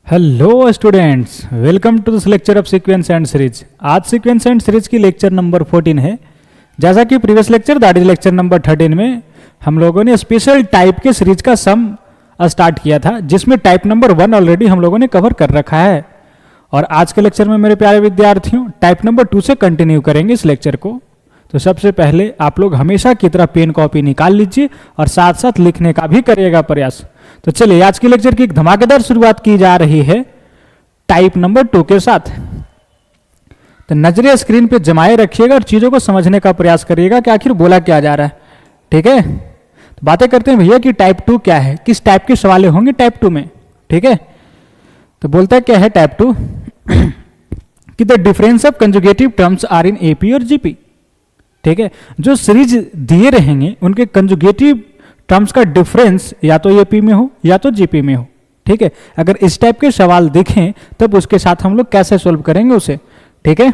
Hello students, welcome to this lecture of sequence and series. आज sequence and series की lecture number 14 है। जैसा कि previous lecture that is lecture number 13 में हम लोगों ने स्पेशल टाइप के सीरीज का सम स्टार्ट किया था, जिसमें टाइप नंबर 1 ऑलरेडी हम लोगों ने कवर कर रखा है। और आज के लेक्चर में मेरे प्यारे विद्यार्थियों टाइप नंबर 2 से कंटिन्यू करेंगे इस लेक्चर को। तो सबसे पहले आप लोग हमेशा की तरह पेन कॉपी निकाल लीजिए और साथ साथ लिखने का भी करिएगा प्रयास। तो चलिए आज की लेक्चर की एक धमाकेदार शुरुआत की जा रही है टाइप नंबर 2 के साथ। तो नजरें स्क्रीन पे जमाए रखिएगा और चीजों को समझने का प्रयास करिएगा कि आखिर बोला क्या जा रहा है। ठीक है, तो बातें करते हैं भैया कि टाइप 2 क्या है, किस टाइप के सवाल होंगे टाइप 2 में। ठीक है, तो बोलता है क्या है टाइप 2 कि the difference of consecutive terms are in AP और जीपी। ठीक है, जो सीरीज दिए रहेंगे उनके कंजुगेटिव टर्म्स का डिफरेंस या तो एपी में हो या तो जीपी में हो। ठीक है, अगर इस टाइप के सवाल दिखें तब उसके साथ हम लोग कैसे सोल्व करेंगे उसे। ठीक है,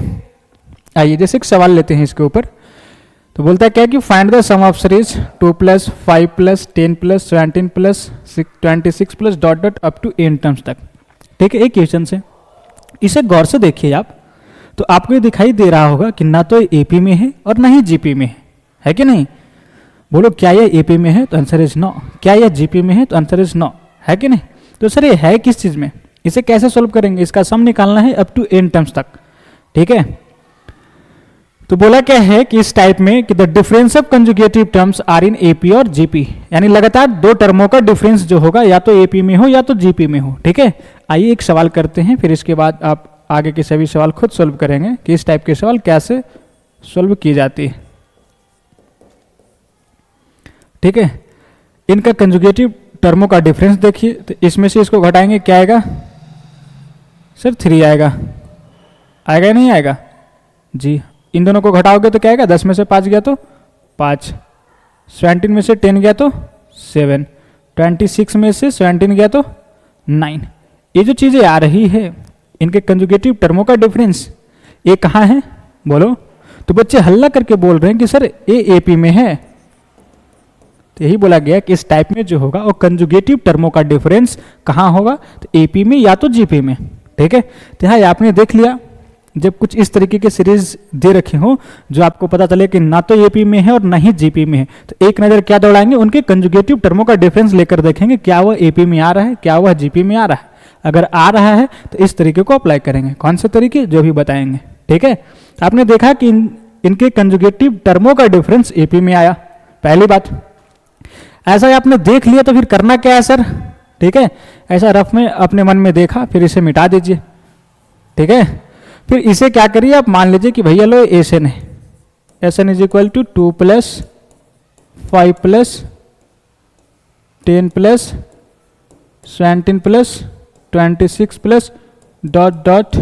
आइए जैसे एक सवाल लेते हैं इसके ऊपर। तो बोलता है क्या कि find the sum of series 2 + 5 + 10 + 17 + 26 + dot dot up to n terms तक। ठीक है, एक क्वेश्चन से इसे गौर से देखिए आप, तो आपको ये दिखाई दे रहा होगा कि ना तो एपी में है और ना ही जीपी में है कि नहीं। बोलो क्या ये एपी में है, तो आंसर इज नो। क्या ये जीपी में है, तो आंसर इज नो, है कि नहीं। तो सर ये है किस चीज में, इसे कैसे सोल्व करेंगे, इसका सम निकालना है अप टू n टर्म्स तक। ठीक है, तो बोला क्या है कि इस टाइप में कि the difference of consecutive terms are in AP और जीपी, यानी लगातार दो टर्मों का डिफरेंस जो होगा या तो एपी में हो या तो जीपी में हो। ठीक है, आइए एक सवाल करते हैं, फिर इसके बाद आप आगे के सभी सवाल खुद सोल्व करेंगे कि इस टाइप के सवाल कैसे सोल्व की जाती है। ठीक है, इनका कंजुगेटिव टर्मों का डिफरेंस देखिए, तो इसमें से इसको घटाएंगे क्या आएगा सर, 3 आएगा। आएगा नहीं आएगा जी। इन दोनों को घटाओगे तो क्या आएगा, 10 में से 5 गया तो 5, 17 में से 10 गया तो 7, 26 में से 17 गया तो 9। ये जो चीजें आ रही है इनके कंजुगेटिव टर्मों का डिफरेंस ये कहाँ है बोलो। तो बच्चे हल्ला करके बोल रहे हैं कि सर ये एपी में है। तो यही बोला गया कि इस टाइप में जो होगा वो कंजुगेटिव टर्मों का डिफरेंस कहाँ होगा, तो एपी में या तो जीपी में। ठीक है, तो यहाँ आपने देख लिया, जब कुछ इस तरीके के सीरीज दे रखे हो जो आपको पता चले कि ना तो एपी में है और ना ही जीपी में है, तो एक नजर क्या दौड़ाएंगे, उनके कंजुगेटिव टर्मों का डिफरेंस लेकर देखेंगे क्या वह एपी में आ रहा है, क्या वह जीपी में आ रहा है। अगर आ रहा है तो इस तरीके को अप्लाई करेंगे। कौन से तरीके, जो भी बताएंगे। ठीक है, आपने देखा कि इनके कंजुगेटिव टर्मों का डिफरेंस एपी में आया, पहली बात। ऐसा आपने देख लिया तो फिर करना क्या है सर। ठीक है, ऐसा रफ में अपने मन में देखा, फिर इसे मिटा दीजिए। ठीक है, फिर इसे क्या करिए, आप मान लीजिए कि भैया लो एसएन है, SN is equal to 2 + 5 + 10 + 17 + 26 + dot dot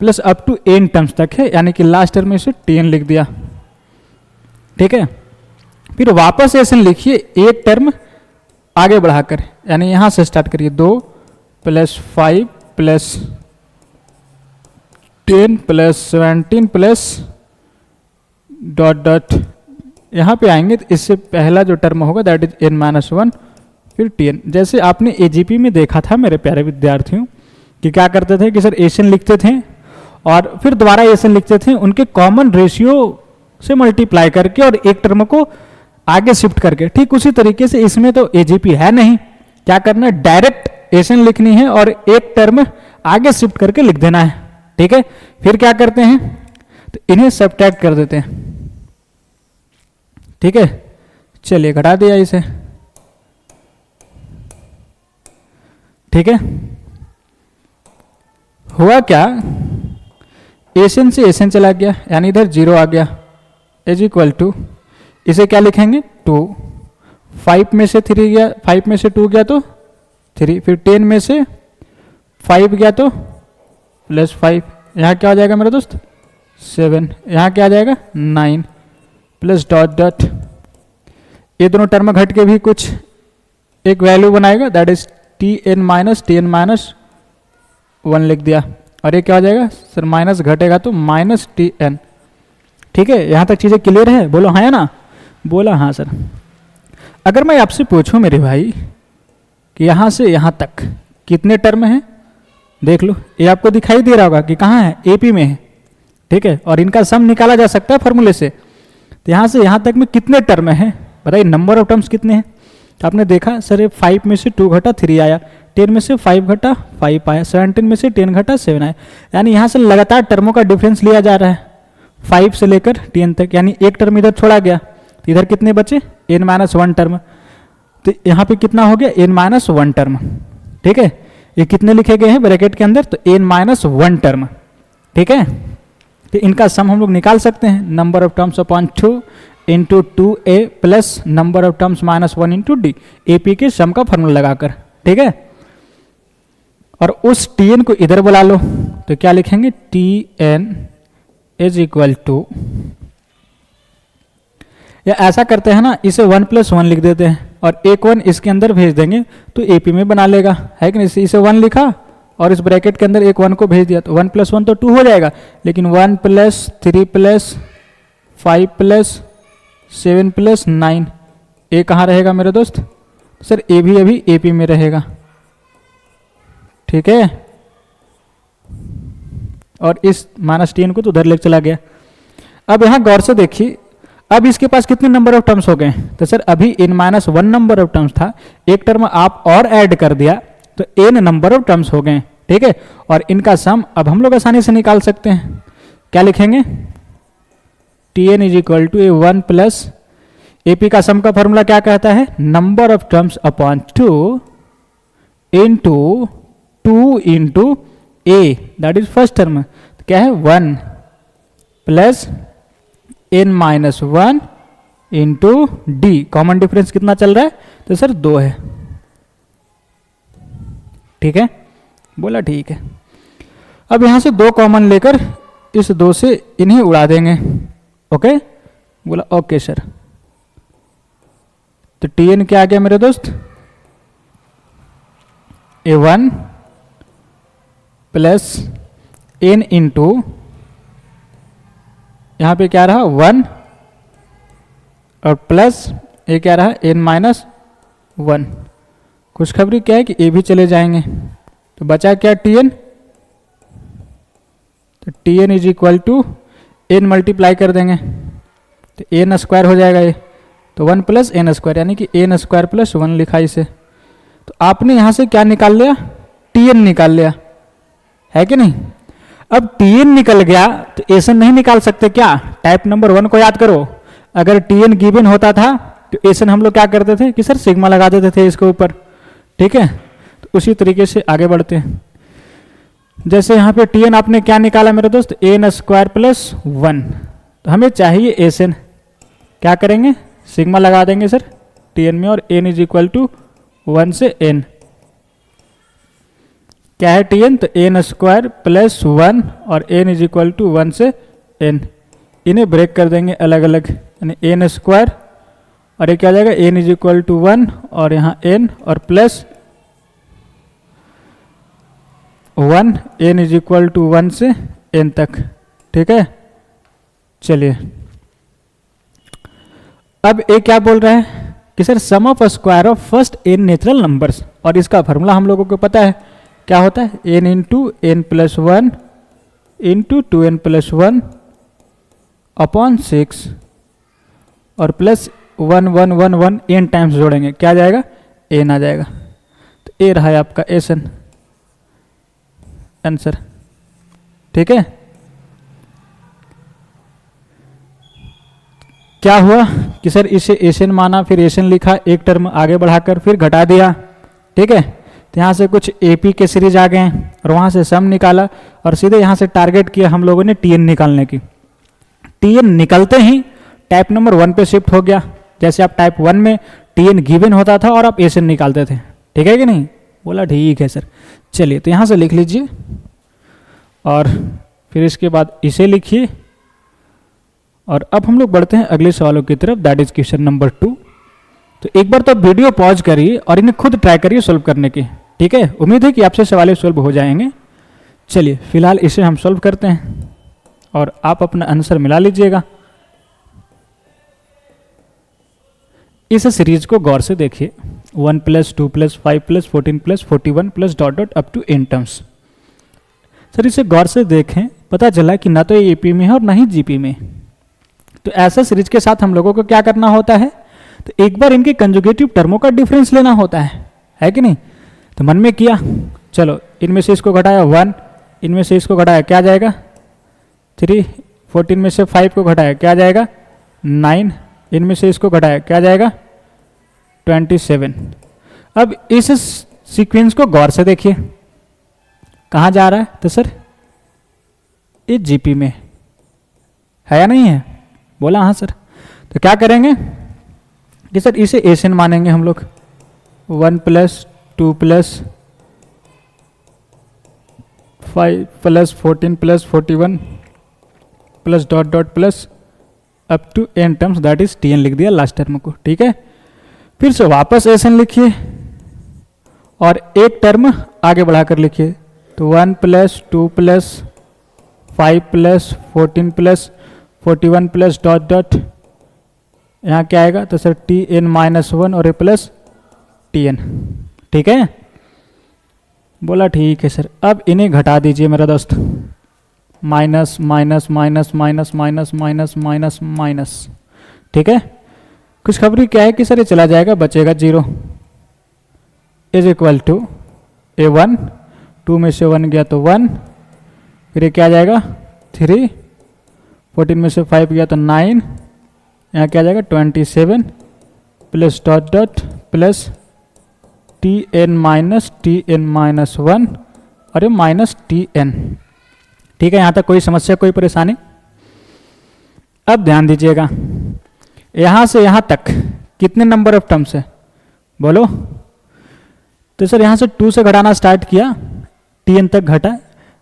plus up to n terms तक है, यानी कि लास्ट टर्म में से 10 लिख दिया। ठीक है, फिर वापस एसएन लिखिए एक टर्म आगे बढ़ाकर, यानी यहां से स्टार्ट करिए 2 + 5 + 10 + 17 + डॉट डॉट, यहां पे आएंगे तो इससे पहला जो टर्म होगा दैट इज n-1 फिर 10। जैसे आपने एजीपी में देखा था मेरे प्यारे विद्यार्थियों कि क्या करते थे कि सर एसएन लिखते थे और फिर दोबारा एसएन लिखते थे, उनके कॉमन रेशियो से मल्टीप्लाई करके और एक टर्म को आगे शिफ्ट करके। ठीक उसी तरीके से इसमें तो एजीपी है नहीं, क्या करना है, डायरेक्ट एसएन लिखनी है और एक टर्म आगे शिफ्ट करके लिख देना है। ठीक है, फिर क्या करते हैं, तो इन्हें सब्ट्रैक्ट कर देते हैं। ठीक है, चलिए घटा दिया इसे। ठीक है, हुआ क्या, एसएन से एसएन चला गया, यानी इधर 0 आ गया, इज इक्वल टू इसे क्या लिखेंगे 2, 5 में से 3 गया, 5 में से 2 गया तो 3, फिर 10 में से 5 गया तो +5, यहाँ क्या हो जाएगा मेरा दोस्त 7, यहाँ क्या आ जाएगा 9 प्लस डॉट डॉट, ये दोनों टर्म घट के भी कुछ एक वैल्यू बनाएगा दैट इज Tn-10-1 लिख दिया, और ये क्या हो जाएगा सर माइनस घटेगा तो -Tn। ठीक है, यहाँ तक चीज़ें क्लियर है, बोलो हाँ या ना, बोला हाँ सर। अगर मैं आपसे पूछूं मेरे भाई कि यहाँ से यहाँ तक कितने टर्म हैं देख लो, ये आपको दिखाई दे रहा होगा कि कहाँ है, एपी में है, ठीक है। और इनका सम निकाला जा सकता है फॉर्मूले से। तो यहाँ से यहाँ तक में कितने टर्म हैं बताइए, नंबर ऑफ टर्म्स कितने हैं। तो आपने देखा सर ये 5 में से 2 घटा 3 आया, 10 में से 5 घटा 5 आया, 17 में से 10 घटा 7 आया। यानी यहाँ से लगातार टर्मों का डिफरेंस लिया जा रहा है 5 से लेकर 10 तक, यानी एक टर्म इधर छोड़ा गया, तो इधर कितने बचे n-1 टर्म। तो यहाँ पे कितना हो गया n-1 टर्म, ठीक है। ये कितने लिखे गए हैं ब्रैकेट के अंदर, तो n-1 टर्म, ठीक है। तो इनका सम हम लोग निकाल सकते हैं, number of terms upon 2 into 2a plus number of terms -1 into D, AP के सम का फॉर्मूला लगाकर, ठीक है। और उस tn को इधर बुला लो, तो क्या लिखेंगे tn इज इक्वल टू, या ऐसा करते हैं ना, इसे 1 + 1 लिख देते हैं और एक 1 इसके अंदर भेज देंगे तो एपी में बना लेगा, है कि नहीं। इसे 1 लिखा और इस ब्रैकेट के अंदर एक 1 को भेज दिया, तो 1 + 1 तो 2 हो जाएगा, लेकिन 1 + 3 + 5 + 7 + 9, ए कहाँ रहेगा मेरे दोस्त, सर ए भी अभी एपी में रहेगा, ठीक है। और इस -10 को तो उधर ले चला गया। अब यहाँ गौर से देखिए, अब इसके पास कितने नंबर ऑफ टर्म्स हो गए, तो सर अभी n-1 नंबर ऑफ टर्म्स था, एक टर्म आप और ऐड कर दिया तो n नंबर ऑफ टर्म्स हो गए, ठीक है। और इनका सम अब हम लोग आसानी से निकाल सकते हैं, क्या लिखेंगे tn is equal to 1 plus AP का सम का फॉर्मूला क्या कहता है, number of terms upon 2 into 2 into a, that is first term, क्या है 1 plus n-1 into d, common difference कितना चल रहा है, तो सर 2 है, ठीक है। बोला ठीक है। अब यहां से 2 कॉमन लेकर इस 2 से इन्हें उड़ा देंगे, ओके। बोला ओके सर। तो tn क्या आ गया मेरे दोस्त, a1 प्लस n इंटू, यहाँ पे क्या रहा 1 और प्लस ये क्या रहा n-1। खुशखबरी क्या है कि ए भी चले जाएंगे, तो बचा क्या tn, तो tn is equal to n multiply कर देंगे तो n² हो जाएगा ये, तो 1 + n², यानी कि n² + 1 लिखा इसे। तो आपने यहाँ से क्या निकाल लिया, tn निकाल लिया, है कि नहीं। अब tn निकल गया तो एसन नहीं निकाल सकते क्या, टाइप नंबर 1 को याद करो। अगर tn गिवन होता था तो एसन हम लोग क्या करते थे कि सर सिग्मा लगा देते थे इसके ऊपर, ठीक है। तो उसी तरीके से आगे बढ़ते हैं। जैसे यहाँ पे tn आपने क्या निकाला मेरे दोस्त, n² + 1, तो हमें चाहिए एसन, क्या करेंगे सिग्मा लगा देंगे सर tn में, और n इज इक्वल टू 1 से n, क्या है tn, तो n² + 1 और n इज इक्वल टू 1 से n, इन्हें ब्रेक कर देंगे अलग अलग, यानी n² और ये क्या हो जाएगा n इज इक्वल टू 1 और यहाँ n और plus 1, n is equal to 1 से n तक, ठीक है। चलिए अब ये क्या बोल रहा है कि sir sum of square of first n natural numbers, और इसका फॉर्मूला हम लोगों को पता है क्या होता है, n into n + 1 into 2n + 1 upon 6 और प्लस 1 1 1 1 n टाइम्स जोड़ेंगे, क्या आ जाएगा n आ जाएगा। तो ए रहा है आपका एसन आंसर, ठीक है। क्या हुआ कि सर इसे एसन माना, फिर एसन लिखा, एक टर्म आगे बढ़ाकर फिर घटा दिया, ठीक है। तो यहाँ से कुछ एपी के सीरीज आ गए और वहाँ से सम निकाला और सीधे यहाँ से टारगेट किया हम लोगों ने टीएन निकालने की। टीएन निकलते ही टाइप नंबर 1 पे शिफ्ट हो गया। जैसे आप टाइप 1 में टीएन गिवन होता था और आप एसन निकालते थे, ठीक है कि नहीं। बोला ठीक है सर। चलिए तो यहाँ से लिख लीजिए और फिर इसके बाद इसे लिखिए। और अब हम लोग बढ़ते हैं अगले सवालों की तरफ, दैट इज क्वेश्चन नंबर 2। तो एक बार तो वीडियो पॉज करिए और इन्हें खुद ट्राई करिए सॉल्व करने की, ठीक है। उम्मीद है कि आपसे सवाल सॉल्व हो जाएंगे। चलिए फिलहाल इसे हम सॉल्व करते हैं और आप अपना आंसर मिला लीजिएगा। इस सीरीज को गौर से देखिए। 1 plus 2 plus 5 plus 14 plus 41 plus dot dot up to n terms. Sir इसे गौर से देखें, पता चला कि ना तो ये ईपी में है और ना ही जीपी में। तो ऐसा सीरीज के साथ हम लोगों को क्या करना होता है, तो एक बार इनके कंजुगेटिव टर्मों का डिफरेंस लेना होता है कि नहीं। तो मन में किया, चलो इनमें से इसको घटाया 1, इनमें से इसको घटाया क्या आ जाएगा 3, 14 में से 5 को घटाया क्या आ जाएगा 9, इनमें से इसको घटाया क्या आ जाएगा 27। अब इस सीक्वेंस को गौर से देखिए, कहाँ जा रहा है, तो सर ये जीपी में है या नहीं है, बोला हाँ सर। तो क्या करेंगे कि सर इसे एसएन मानेंगे हम लोग, 1 plus 2 plus 5 plus 14 plus 41 plus dot dot plus up to n terms, that is tn लिख दिया लास्ट टर्म को, ठीक है। फिर से वापस एसएन लिखिए और एक टर्म आगे बढ़ाकर लिखिए, तो 1 plus 2 plus 5 plus 14 plus 41 plus dot dot, यहाँ क्या आएगा, तो सर tn माइनस 1 और ए प्लस tn, ठीक है। बोला ठीक है सर। अब इन्हें घटा दीजिए मेरा दोस्त, minus minus minus minus minus minus minus minus, ठीक है। कुछ खबरी क्या है कि सर ये चला जाएगा, बचेगा 0 इज इक्वल टू a1, 2 में से 1 गया तो 1, फिर ये क्या आ जाएगा 3, 14 में से 5 गया तो 9, यहाँ क्या आ जाएगा 27 plus dot dot plus tn minus 1 और ये माइनस tn, ठीक है। यहाँ तक कोई समस्या कोई परेशानी। अब ध्यान दीजिएगा, यहाँ से यहाँ तक कितने नंबर ऑफ टर्म्स है बोलो। तो सर यहाँ से 2 से घटाना स्टार्ट किया, tn तक घटा,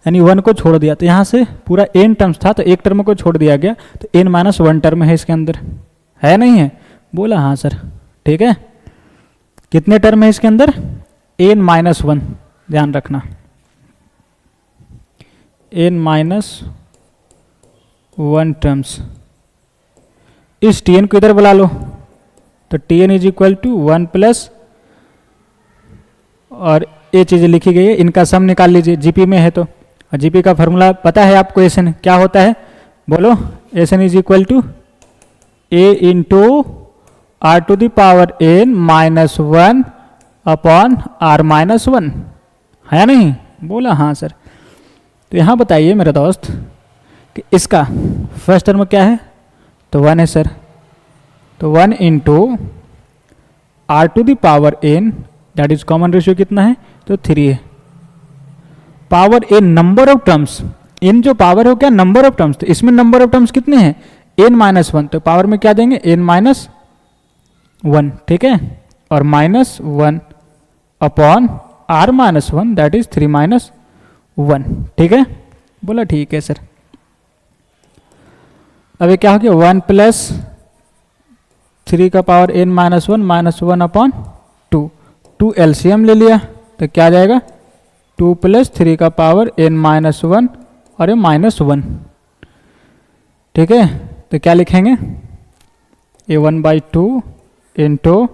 यानी 1 को छोड़ दिया, तो यहाँ से पूरा n टर्म्स था, तो एक टर्म को छोड़ दिया गया, तो n माइनस 1 टर्म है इसके अंदर, है नहीं है, बोला हाँ सर, ठीक है। कितने टर्म है इसके अंदर, n माइनस 1, ध्यान रखना n माइनस 1 टर्म्स। इस tn को इधर बुला लो, तो tn is equal to 1 plus, और ये चीज़ें लिखी गई है, इनका सम निकाल लीजिए, जीपी में है तो। और जीपी का फॉर्मूला पता है आपको, एसएन क्या होता है बोलो, S n is equal to a into r to the power n minus 1 upon r minus 1, है या नहीं, बोला हाँ सर। तो यहाँ बताइए मेरे दोस्त कि इसका फर्स्ट टर्म क्या है, तो 1 है सर, तो 1 into r to the power n, that is common ratio कितना है, तो 3 है। Power n number of terms, n जो पावर हो क्या नंबर ऑफ टर्म्स, तो इसमें नंबर ऑफ टर्म्स कितने हैं n माइनस 1, तो पावर में क्या देंगे n माइनस 1, ठीक है, और minus 1 upon r minus 1, that is 3 minus 1, ठीक है, बोला ठीक है सर। अब ये क्या हो गया 1 प्लस 3 का power n minus 1 upon 2 LCM ले लिया, तो क्या आ जाएगा 2 प्लस 3 का पावर n माइनस 1 और ये माइनस 1, ठीक है। तो क्या लिखेंगे ये 1/2 इंटू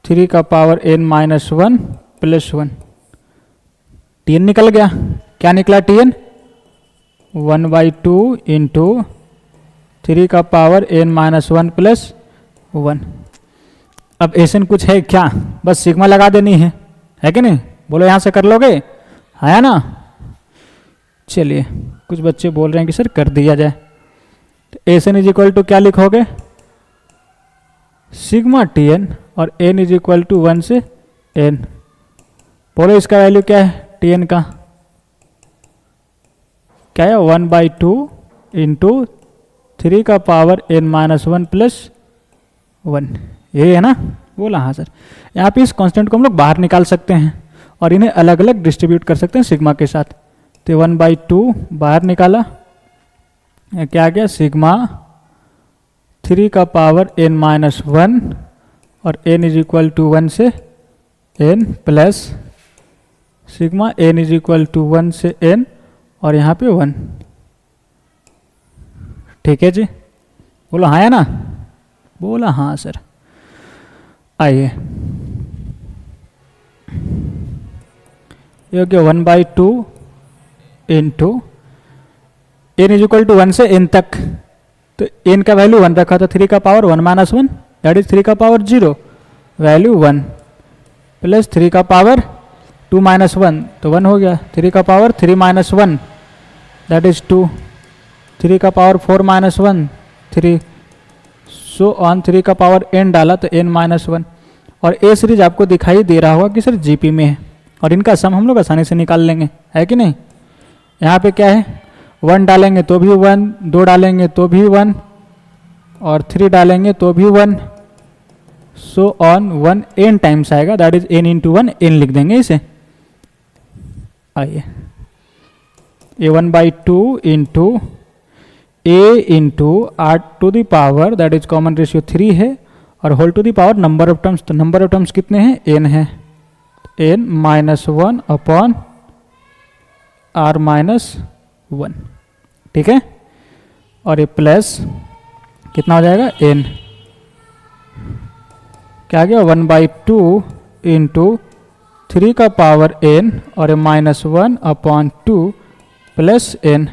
3 का power n minus 1 plus 1, tn निकल गया, क्या निकला tn 1/2 इंटू 3 का पावर n माइनस 1 प्लस 1। अब एसएन कुछ है क्या, बस सिग्मा लगा देनी है कि नहीं, बोलो यहाँ से कर लोगे, है ना। चलिए कुछ बच्चे बोल रहे हैं कि सर कर दिया जाए, तो एसएन इज इक्वल टू क्या लिखोगे सिग्मा tn और n इज इक्वल टू 1 से n, बोलो इसका वैल्यू क्या है tn का, क्या है 1/2 इंटू 3 का पावर n माइनस 1 प्लस 1, ये है ना, बोला हाँ सर। यहाँ पे इस कांस्टेंट को हम लोग बाहर निकाल सकते हैं और इन्हें अलग अलग डिस्ट्रीब्यूट कर सकते हैं सिग्मा के साथ, तो 1/2 बाहर निकाला, क्या आ गया सिग्मा 3 का पावर n माइनस 1 और n इज इक्वल टू 1 से n plus sigma n is equal to 1 से n और यहाँ पे 1, ठीक है जी, बोलो हाँ है ना, बोला हाँ सर। आइए ये हो गया 1/2 into n is equal to 1 से n तक, तो n का वैल्यू 1 रखा तो 3 का पावर 1 माइनस 1 दैट इज 3 का पावर 0, वैल्यू 1 प्लस 3 का पावर 2 माइनस 1 तो 1 हो गया, 3 का पावर 3 माइनस 1 दैट इज 2, 3 का पावर 4 माइनस 1 3, सो ऑन 3 का पावर n डाला तो n माइनस 1। और ए सीरीज आपको दिखाई दे रहा होगा कि सर जीपी में है, और इनका सम हम लोग आसानी से निकाल लेंगे, है कि नहीं। यहाँ पे क्या है, 1 डालेंगे तो भी 1, 2 डालेंगे तो भी 1, और 3 डालेंगे तो भी 1, सो ऑन 1 n टाइम्स आएगा, that is n into 1 n लिख देंगे इसे। आइए ये 1/2 into a into r to the power that is common ratio 3 है, और whole to the power number of terms, तो नंबर ऑफ टर्म्स कितने हैं, n है, n minus 1 upon r minus 1, ठीक है। और ये प्लस कितना हो जाएगा n, क्या आ गया 1/2 इंटू 3 का पावर n और माइनस 1 अपॉन 2 प्लस n,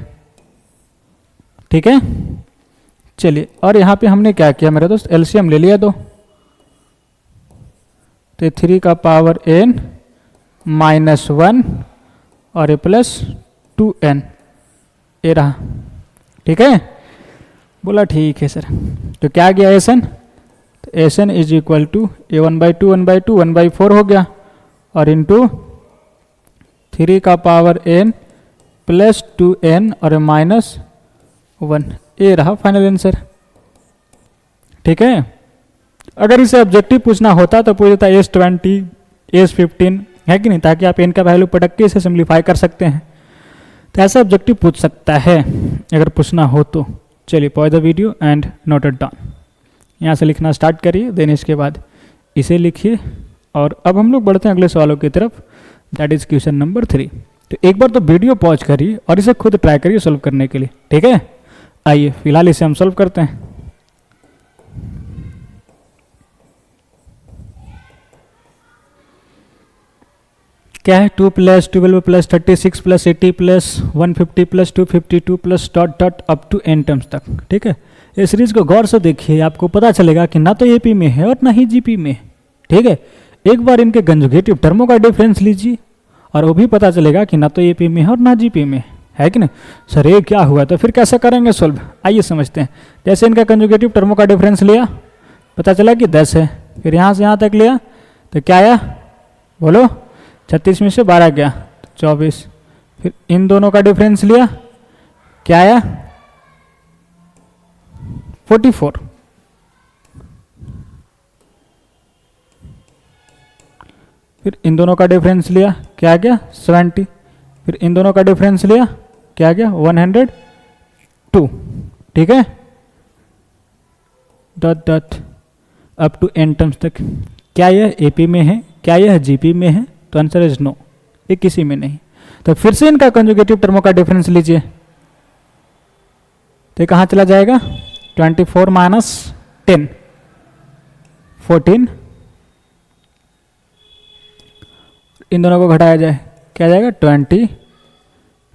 ठीक है। चलिए, और यहाँ पे हमने क्या किया मेरे दोस्त, एलसीएम ले लिया, तो 3 का पावर n माइनस 1 और ये प्लस 2n, ये रहा, ठीक है। बोला ठीक है सर, तो क्या गया एसन, तो एसन इज इक्वल टू ए 1/2 1/2 1/4 हो गया, और इंटू 3 का पावर n प्लस 2n और माइनस 1, ये रहा फाइनल आंसर, ठीक है। अगर इसे ऑब्जेक्टिव पूछना होता तो पूछ देता S20 S15, है कि नहीं, ताकि आप n का वैल्यू पटक के इसे सिंप्लीफाई कर सकते हैं, तो ऐसा ऑब्जेक्टिव पूछ सकता है अगर पूछना हो तो। चलिए pause the video and note it down, यहाँ से लिखना स्टार्ट करिए, देन इसके बाद इसे लिखिए, और अब हम लोग बढ़ते हैं अगले सवालों की तरफ, दैट इज क्वेश्चन नंबर 3। तो एक बार तो वीडियो पॉज करिए और इसे खुद ट्राई करिए सॉल्व करने के लिए, ठीक है। आइए फिलहाल इसे हम सॉल्व करते हैं। क्या है, 2 plus 12 plus 36 plus 80 plus 150 plus 252 plus dot dot up to n terms तक, ठीक है। इस सीरीज को गौर से देखिए, आपको पता चलेगा कि ना तो एपी में है और ना ही जीपी में, ठीक है। एक बार इनके कंजुगेटिव टर्मों का डिफरेंस लीजिए और वो भी पता चलेगा कि ना तो एपी में है और ना जीपी में, है कि नहीं। सर ये क्या हुआ, तो फिर कैसे करेंगे सॉल्व, आइए समझते हैं। जैसे इनका कंजुगेटिव टर्मों का डिफरेंस लिया, पता चला कि 10 है, फिर यहाँ से यहाँ तक लिया तो क्या आया, बोलो, 36 में से 12 गया 24, फिर इन दोनों का डिफरेंस लिया, क्या आया 44, फिर इन दोनों का डिफरेंस लिया, क्या आ गया 70, फिर इन दोनों का डिफरेंस लिया, क्या आ गया 102, ठीक है। Dot dot up to n terms तक। क्या यह एपी में है, क्या यह जीपी में है, तो आंसर इज नो, ये किसी में नहीं। तो फिर से इनका कंजुगेटिव टर्मों का डिफरेंस लीजिए, तो कहाँ चला जाएगा, 24 माइनस 10 14, इन दोनों को घटाया जाए क्या जाएगा 20,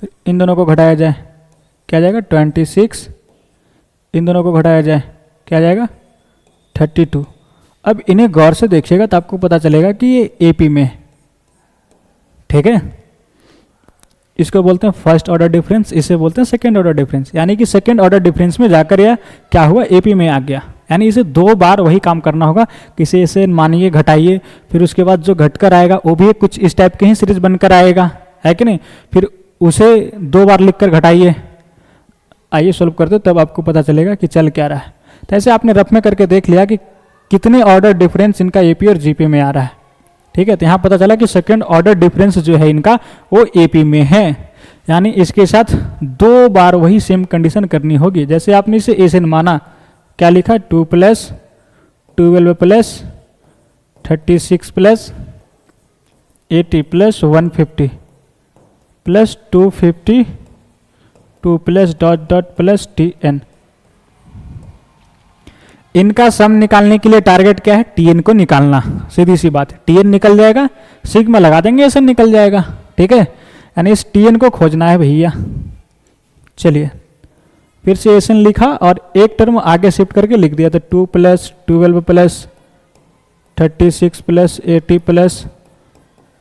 फिर इन दोनों को घटाया जाए क्या जाएगा 26, इन दोनों को घटाया जाए क्या जाएगा 32। अब इन्हें गौर से देखिएगा तो आपको पता चलेगा कि ये एपी में, ठीक है। इसको बोलते हैं फर्स्ट ऑर्डर डिफरेंस, इसे बोलते हैं सेकंड ऑर्डर डिफरेंस, यानी कि सेकंड ऑर्डर डिफरेंस में जाकर यह क्या हुआ, एपी में आ गया। यानी इसे 2 बार वही काम करना होगा, किसी इसे मानिए घटाइए, फिर उसके बाद जो घटकर आएगा वो भी कुछ इस टाइप के ही सीरीज बनकर आएगा, है कि नहीं, फिर उसे 2 बार लिखकर घटाइए। आइए सॉल्व करते तब आपको पता चलेगा कि चल क्या रहा है। तो ऐसे आपने रफ में करके देख लिया कि कितने ऑर्डर डिफरेंस इनका एपी और जीपी में आ रहा है, ठीक है। तो यहाँ पता चला कि सेकंड ऑर्डर डिफरेंस जो है इनका वो एपी में है, यानी इसके साथ 2 बार वही सेम कंडीशन करनी होगी। जैसे आपने इसे एसन माना, क्या लिखा 2 plus 12 plus 36 plus 80 plus 150 plus 252 plus dot dot plus tn। इनका सम निकालने के लिए टारगेट क्या है, tn को निकालना, सीधी सी बात है। tn निकल जाएगा, सिग्मा लगा देंगे, ऐसा निकल जाएगा, ठीक है, यानी इस टी एन को खोजना है भैया। चलिए फिर से एस एन लिखा और एक टर्म आगे शिफ्ट करके लिख दिया, तो 2 + 12 + 36 + 80 +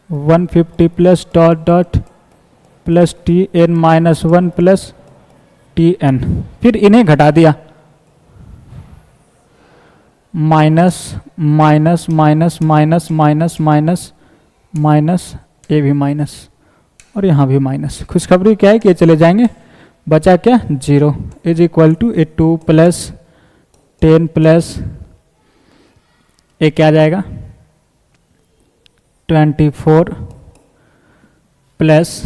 150 + dot dot plus Tn-1 + Tn, फिर इन्हें घटा दिया, minus minus minus minus minus minus minus, ये भी माइनस और यहाँ भी माइनस। खुशखबरी क्या है कि ये चले जाएंगे, बचा क्या 0 इज इक्वल टू 2 + 10 + ये क्या जाएगा 24 +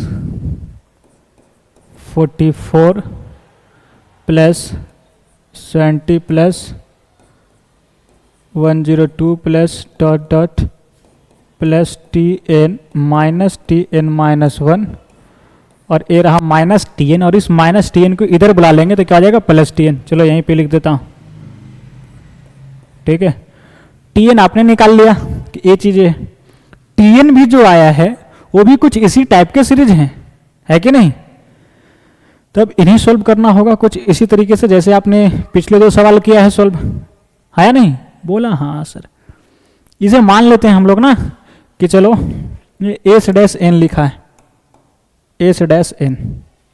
44 + 70 + 102 + डॉट डॉट प्लस Tn-1 और ये रहा माइनस Tn, और इस माइनस Tn को इधर बुला लेंगे तो क्या आ जाएगा प्लस Tn। चलो यहीं पे लिख देता हूँ, ठीक है। Tn आपने निकाल लिया कि ये चीज़ें, Tn भी जो आया है वो भी कुछ इसी टाइप के सीरीज हैं, है कि नहीं। तब इन्हें सोल्व करना होगा कुछ इसी तरीके से जैसे आपने पिछले 2 सवाल किया है सोल्व, है या नहीं, बोला हाँ सर। इसे मान लेते हैं हम लोग ना कि चलो ये S-n लिखा है, S-n,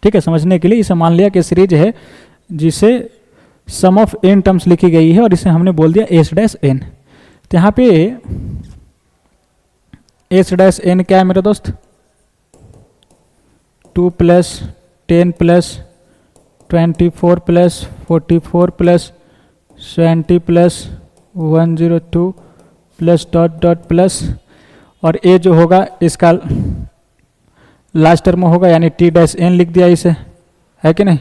ठीक है। समझने के लिए इसे मान लिया कि सीरीज है जिसे सम ऑफ n टर्म्स लिखी गई है और इसे हमने बोल दिया S-n। तो यहाँ पे S-n क्या है मेरे दोस्त, 2 + 10 + 24 + 44 + 70 + 102 + डॉट डॉट प्लस, और ये जो होगा इसका लास्ट टर्म होगा यानी T-n लिख दिया इसे, है कि नहीं।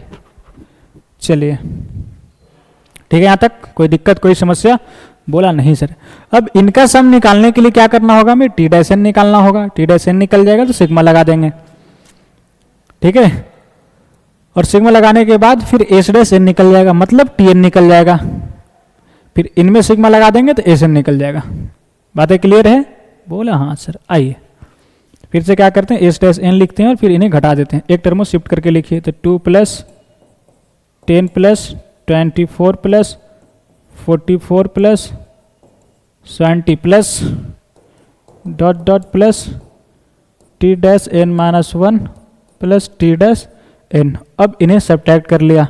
चलिए ठीक है, यहाँ तक कोई दिक्कत कोई समस्या, बोला नहीं सर। अब इनका सम निकालने के लिए क्या करना होगा, हमें T-n निकालना होगा। T-n निकल जाएगा तो सिग्मा लगा देंगे, ठीक है। और सिग्मा लगाने के बाद फिर S-n निकल जाएगा, मतलब Tn निकल जाएगा, फिर इनमें सिग्मा लगा देंगे तो Sn निकल जाएगा। बातें क्लियर है, बोला हाँ सर। आइए फिर से क्या करते हैं, S-n लिखते हैं और फिर इन्हें घटा देते हैं, एक टर्म शिफ्ट करके लिखिए, तो 2 + 10 + 24 + 44 + 70 + dot dot plus T-n-1 + T-n। अब इन्हें सब्ट्रैक्ट कर लिया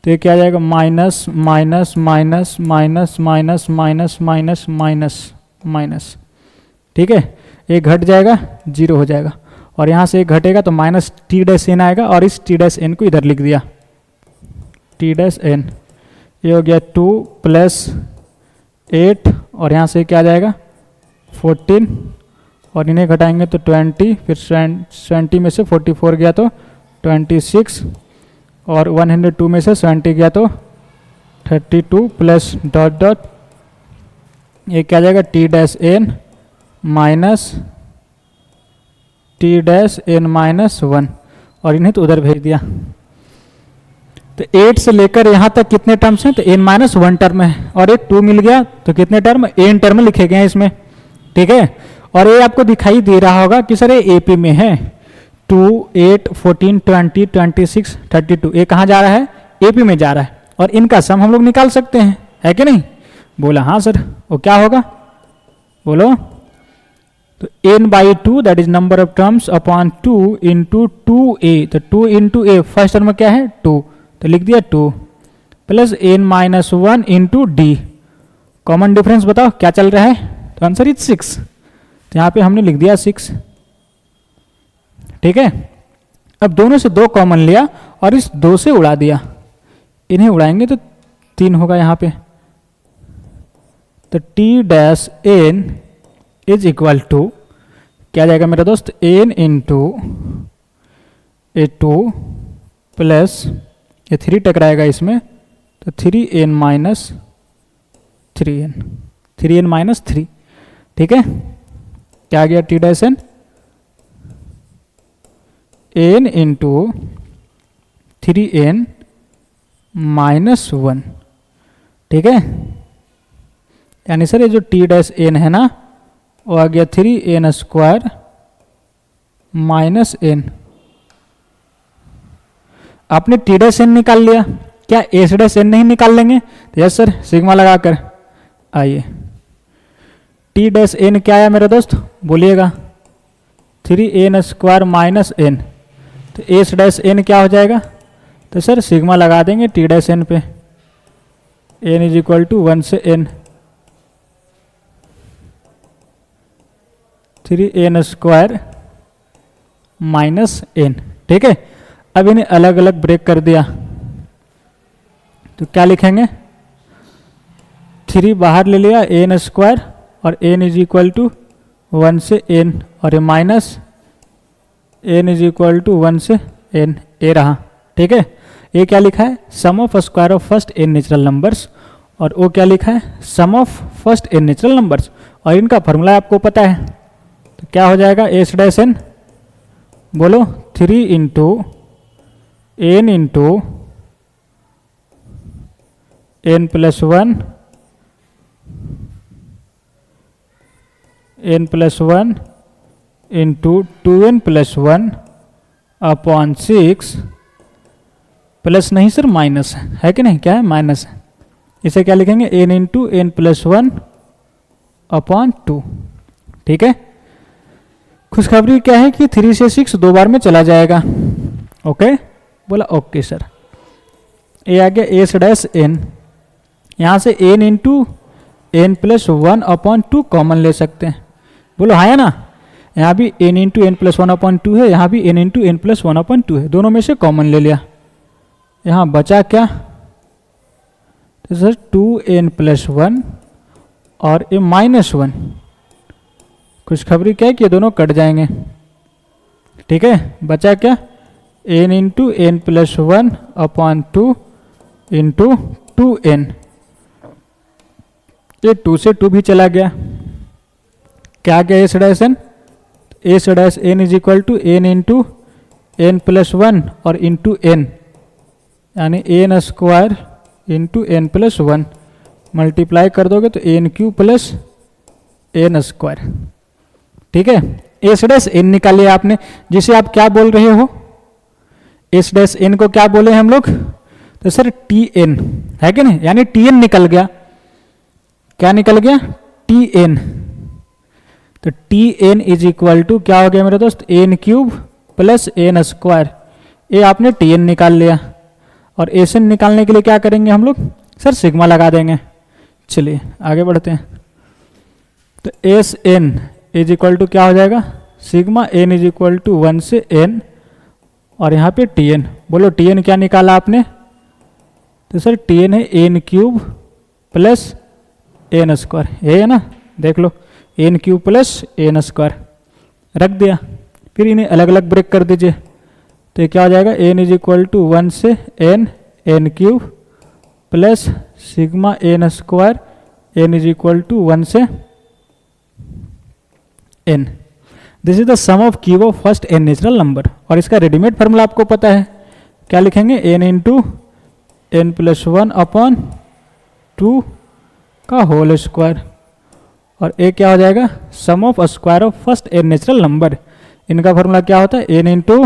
तो ये क्या आ जाएगा, minus minus minus minus minus minus minus minus minus, ठीक है। ये घट जाएगा 0 हो जाएगा, और यहाँ से एक घटेगा तो माइनस T-n आएगा, और इस T-n को इधर लिख दिया, T-n ये हो गया 2 + 8, और यहाँ से क्या आ जाएगा 14, और इन्हें घटाएंगे तो 20, फिर 20 में से 44 गया तो 26, और 102 में से 70 गया तो 32 प्लस डॉट डॉट ये क्या आ जाएगा T-n -T-n-1, और इन्हें तो उधर भेज दिया। तो 8 से लेकर यहाँ तक कितने टर्म्स हैं, तो n-1 टर्म है, और एक 2 मिल गया तो कितने टर्म, n टर्म लिखे गए हैं इसमें, ठीक है। और ये आपको दिखाई दे रहा होगा कि सर ये AP में है, 2, 8, 14, 20, 26, 32, ये कहाँ जा रहा है, AP में जा रहा है, और इनका सम हम लोग निकाल सकते हैं, है कि नहीं, बोला हाँ सर। वो क्या होगा, बोलो, तो n/2 that is number of terms upon 2 × 2a, तो 2 × a फर्स्ट टर्म क्या है 2, तो लिख दिया 2 plus n-1 × d, common difference बताओ क्या चल रहा है, तो आंसर इज 6, तो यहाँ पे हमने लिख दिया 6, ठीक है। अब दोनों से 2 कॉमन लिया और इस 2 से उड़ा दिया, इन्हें उड़ाएंगे तो 3 होगा यहाँ पे, तो T-n इज इक्वल टू क्या जाएगा मेरा दोस्त, n × a2 प्लस ये 3 टकराएगा इसमें, तो 3n - 3n, 3n - 3, ठीक है। क्या आ गया T-n n × 3n - 1, ठीक है। यानी सर ये जो T-n है ना, वो आ गया 3n² माइनस एन। आपने टी डैश एन निकाल लिया, क्या एस डैश एन नहीं निकाल लेंगे? तो यस सर, सिग्मा लगाकर आइए, टी डैश एन क्या आया मेरा दोस्त, बोलिएगा 3n² माइनस एन। तो एस डैश एन क्या हो जाएगा? तो सर सिग्मा लगा देंगे टी डैश एन पे, एन इज इक्वल टू 1 से एन, 3n² माइनस एन। ठीक है, अब इन्हें अलग अलग ब्रेक कर दिया तो क्या लिखेंगे, 3 बाहर ले लिया, n² और n इज इक्वल टू 1 से n, और ये minus n is equal to 1 से n, ए रहा। ठीक है, ये क्या लिखा है, sum of square of first n natural numbers, और वो क्या लिखा है, sum of first n natural numbers, और इनका फॉर्मूला आपको पता है। तो क्या हो जाएगा, एस डैश एन, बोलो 3 into n into N plus 1 into 2n plus 1 upon 6, plus नहीं सर माइनस है कि नहीं, क्या है, माइनस है। इसे क्या लिखेंगे, n into N plus 1 upon 2। ठीक है, खुशखबरी क्या है कि 3 से 6 दो बार में चला जाएगा। ओके, बोला ओके सर। ये आ गया एस डैश एन, यहाँ से n into N plus 1 upon 2 common ले सकते हैं, बोलो हाँ है ना। यहाँ भी n into N plus 1 upon 2 है, यहाँ भी n into N plus 1 upon 2 है, दोनों में से कॉमन ले लिया। यहाँ बचा क्या, तो सर 2n प्लस 1 और ये माइनस 1। खुशखबरी क्या है कि ये दोनों कट जाएंगे। ठीक है, बचा क्या, n into N plus 1 upon 2 into 2n, ये 2 से 2 भी चला गया, क्या गया S dash n, S dash n is equal to n into N plus 1 और इंटू एन, यानी n² into N plus 1, multiply कर दोगे तो n³ प्लस n²। ठीक है, एस डैश एन निकालिए आपने, जिसे आप क्या बोल रहे हो, एस डैश एन को क्या बोले हम लोग, तो सर tn है कि नहीं, यानी tn निकल गया, क्या निकल गया, tn। तो tn इज इक्वल टू क्या हो गया मेरे दोस्त, n³ प्लस n²। ये आपने tn निकाल लिया, और एस एन निकालने के लिए क्या करेंगे हम लोग, सर सिग्मा लगा देंगे। चलिए आगे बढ़ते हैं, तो S n is equal to क्या हो जाएगा, sigma n is equal to 1 से n, और यहाँ पे tn, बोलो tn क्या निकाला आपने, तो सर tn है n³ प्लस n², ये है ना, देख लो n³ प्लस n², रख दिया। फिर इन्हें अलग अलग ब्रेक कर दीजिए, तो ये क्या हो जाएगा, n इज इक्वल टू 1 से n, n³ plus sigma n², n is equal to 1 से n। This is the sum of cube of first n natural number, और इसका रेडीमेड फार्मूला आपको पता है, क्या लिखेंगे, n into N plus 1 upon 2 का होल स्क्वायर, और ए क्या हो जाएगा, sum of square of first n natural number. इनका फार्मूला क्या होता है, n into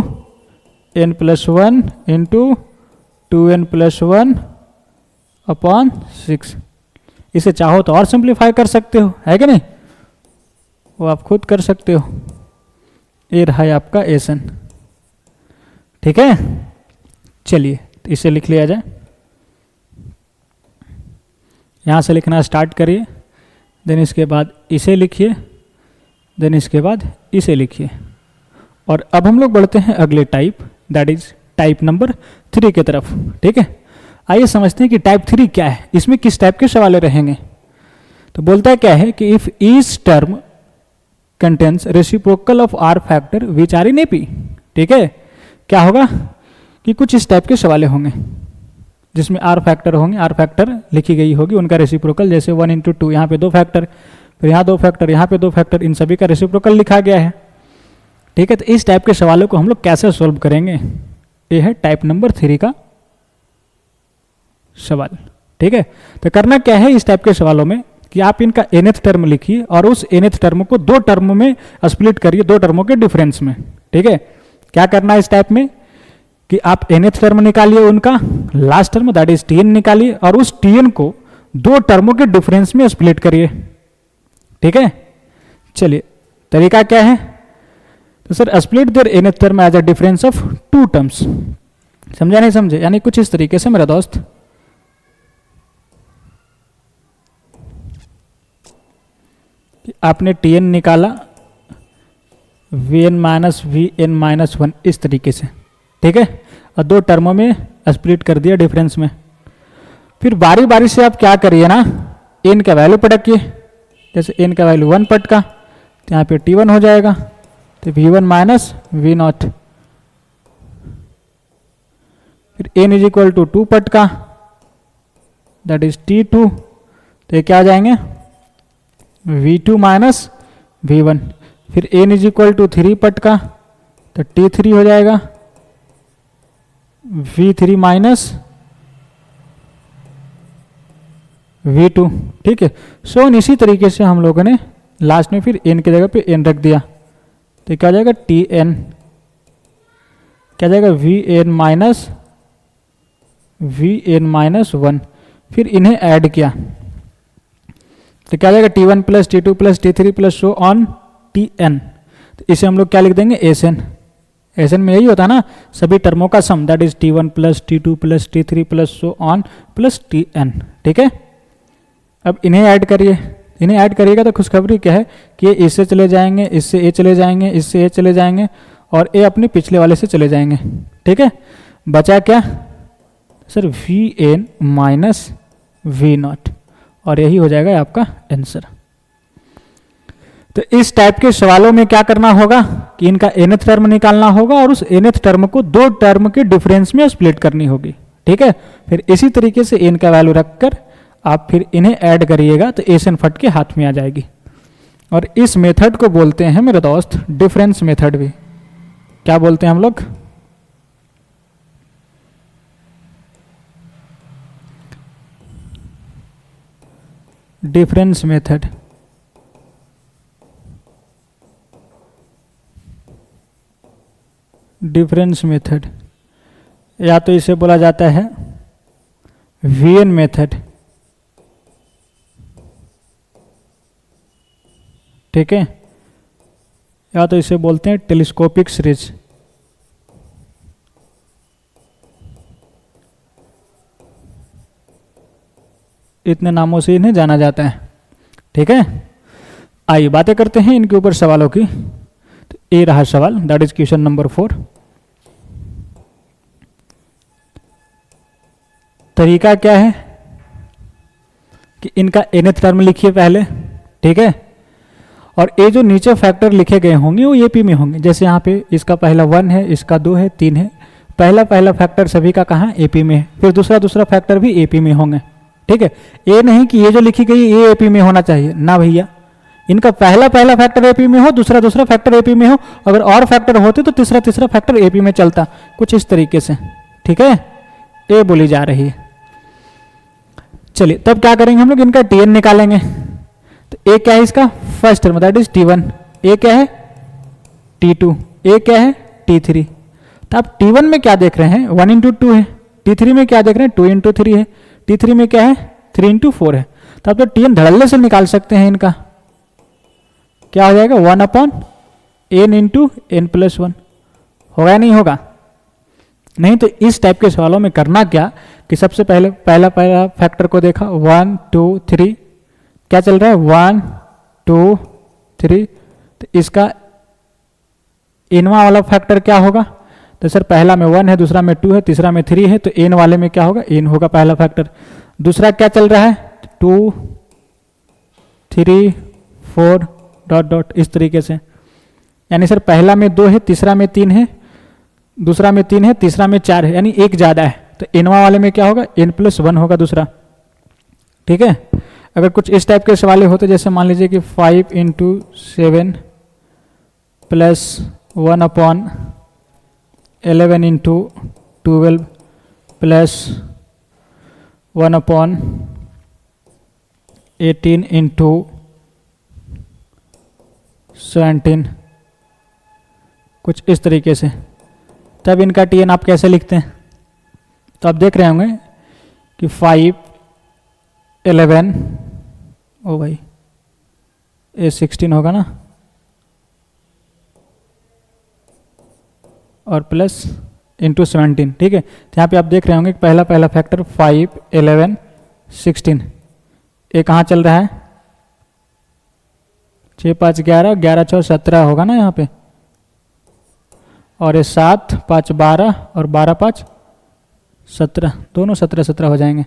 N plus 1 into 2n plus 1 upon 6। इसे चाहो तो और सिंप्लीफाई कर सकते हो, है कि नहीं, वो आप खुद कर सकते हो। ये रहा है आपका एसन। ठीक है, चलिए तो इसे लिख लिया जाए, यहाँ से लिखना स्टार्ट करिए, देन इसके बाद इसे लिखिए, देन इसके बाद इसे लिखिए। और अब हम लोग बढ़ते हैं अगले type, that is type number 3 की तरफ। ठीक है, आइए समझते हैं कि टाइप 3 क्या है, इसमें किस टाइप के सवाल रहेंगे। तो बोलता है क्या है कि if each term contains reciprocal of our factor which are in AP. ठीक है, क्या होगा कि कुछ इस टाइप के सवाल होंगे जिसमें आर फैक्टर होंगे, आर फैक्टर लिखी गई होगी, उनका रेसिप्रोकल, जैसे 1 इंटू 2, यहाँ पे 2 फैक्टर, फिर यहाँ 2 फैक्टर, यहाँ पे 2 फैक्टर, इन सभी का रेसिप्रोकल लिखा गया है। ठीक है, तो इस टाइप के सवालों को हम लोग कैसे सोल्व करेंगे, ये है टाइप नंबर 3 का सवाल। ठीक है, तो करना क्या है इस टाइप के सवालों में कि आप इनका nth टर्म लिखिए और उस nth टर्म को 2 टर्म में स्प्लिट करिए, 2 टर्मों के डिफरेंस में। ठीक है, क्या करना है इस टाइप में कि आप nth टर्म निकालिए, उनका last term that is tn निकालिए, और उस tn को दो टर्मों के डिफरेंस में स्प्लिट करिए। ठीक है, चलिए तरीका क्या है, तो sir split their nth term as a difference of two terms. समझा नहीं समझे, यानी कुछ इस तरीके से मेरा दोस्त, आपने tn निकाला vn माइनस vn माइनस 1 इस तरीके से, ठीक है, और दो टर्मों में स्प्लिट कर दिया डिफरेंस में। फिर बारी बारी से आप क्या करिए ना, n का वैल्यू पटकिए, जैसे n का वैल्यू 1 पटका तो यहाँ पे t1 हो जाएगा, तो v1 माइनस वी नॉट। फिर n इज इक्वल टू 2 पटका दैट इज t2, तो ये क्या आ जाएंगे v2 माइनस v1। फिर n इज इक्वल टू 3 पटका तो t3 हो जाएगा v3 माइनस v2। ठीक है, सो इसी तरीके से हम लोगों ने लास्ट में फिर n की जगह पे n रख दिया, तो क्या हो जाएगा tn, क्या जाएगा vn माइनस 1। फिर इन्हें ऐड किया तो क्या जाएगा t1 plus t2 plus t3 plus so on tn। तो इसे हम लोग क्या लिख देंगे एसएन। एसएन में यही होता है ना, सभी टर्मों का sum that is t1 plus t2 plus t3 plus so on plus tn। ठीक है, अब इन्हें ऐड करिए, इन्हें ऐड करिएगा तो खुशखबरी क्या है कि ये इससे चले जाएंगे, इससे ए चले जाएंगे, इससे ए चले जाएंगे, और ए अपने पिछले वाले से चले जाएंगे। ठीक है, बचा क्या sir vn minus v naught, और यही हो जाएगा आपका आंसर। तो इस टाइप के सवालों में क्या करना होगा कि इनका nth टर्म निकालना होगा और उस nth टर्म को दो टर्म के डिफरेंस में स्प्लिट करनी होगी। ठीक है, फिर इसी तरीके से n का वैल्यू रखकर आप फिर इन्हें ऐड करिएगा तो एसएन फट के हाथ में आ जाएगी। और इस मेथड को बोलते हैं मेरे दोस्त डिफरेंस मेथड भी। क्या बोलते हैं हम लोग, डिफरेंस मेथड। डिफरेंस मेथड, या तो इसे बोला जाता है वीएन मेथड। ठीक है, या तो इसे बोलते हैं टेलीस्कोपिक सीरीज। इतने नामों से इन्हें जाना जाता है। ठीक है, आइए बातें करते हैं इनके ऊपर सवालों की। तो ए रहा सवाल, दैट इज क्वेश्चन नंबर 4। तरीका क्या है कि इनका nth टर्म लिखिए पहले। ठीक है, और ये जो नीचे फैक्टर लिखे गए होंगे वो एपी में होंगे। जैसे यहाँ पे इसका पहला 1 है, इसका 2 है, 3 है, पहला फैक्टर सभी का कहाँ एपी में है, फिर दूसरा फैक्टर भी एपी में होंगे। ठीक है, ये नहीं कि ये जो लिखी गई ये एपी में होना चाहिए ना भैया, इनका पहला फैक्टर एपी में हो, दूसरा फैक्टर एपी में हो, अगर और फैक्टर होते तो तीसरा फैक्टर एपी में चलता, कुछ इस तरीके से। ठीक है, ये बोली जा रही है। चलिए तब क्या करेंगे हम लोग, इनका tn निकालेंगे। तो ए क्या है इसका first term that is t1, ए क्या है t2, ए क्या है t3। तो आप t1 में क्या देख रहे हैं 1 इंटू 2 है, t3 में क्या देख रहे हैं 2 इंटू 3 है, t3 में क्या है 3 इंटू 4 है। तो आप तो tn धड़ल्ले से निकाल सकते हैं। इनका क्या हो जाएगा 1 upon n into n plus 1। होगा या नहीं होगा? नहीं तो इस टाइप के सवालों में करना क्या कि सबसे पहले पहला फैक्टर को देखा 1 2 3, क्या चल रहा है 1 2 3, तो इसका इनवा वाला फैक्टर क्या होगा, तो सर पहला में 1 है, दूसरा में 2 है, तीसरा में 3 है, तो एन वाले में क्या होगा एन होगा पहला फैक्टर। दूसरा क्या चल रहा है 2 3 4 डॉट डॉट इस तरीके से, यानी सर पहला में 2 है, तीसरा में 3 है, दूसरा में 3 है, तीसरा में 4 है, यानी एक ज़्यादा है, तो एनवा वाले में क्या होगा n प्लस 1 होगा दूसरा। ठीक है, अगर कुछ इस टाइप के सवाल होते जैसे मान लीजिए कि 5 into 7 plus 1 upon 11 into 12 plus 1 upon 18 into 17 कुछ इस तरीके से, तब इनका टी एन आप कैसे लिखते हैं? तो आप देख रहे होंगे कि 5, 11, ओ भाई ये 16 होगा ना, और प्लस इंटू 17, ठीक है। तो यहाँ पे आप देख रहे होंगे कि पहला फैक्टर 5, 11, 16, ये कहाँ चल रहा है? 6, 5, 11, 11, 4, 17 होगा ना यहाँ पे, और ये 7, 5, 12 और 12, 5, 17, दोनों 17, 17 हो जाएंगे।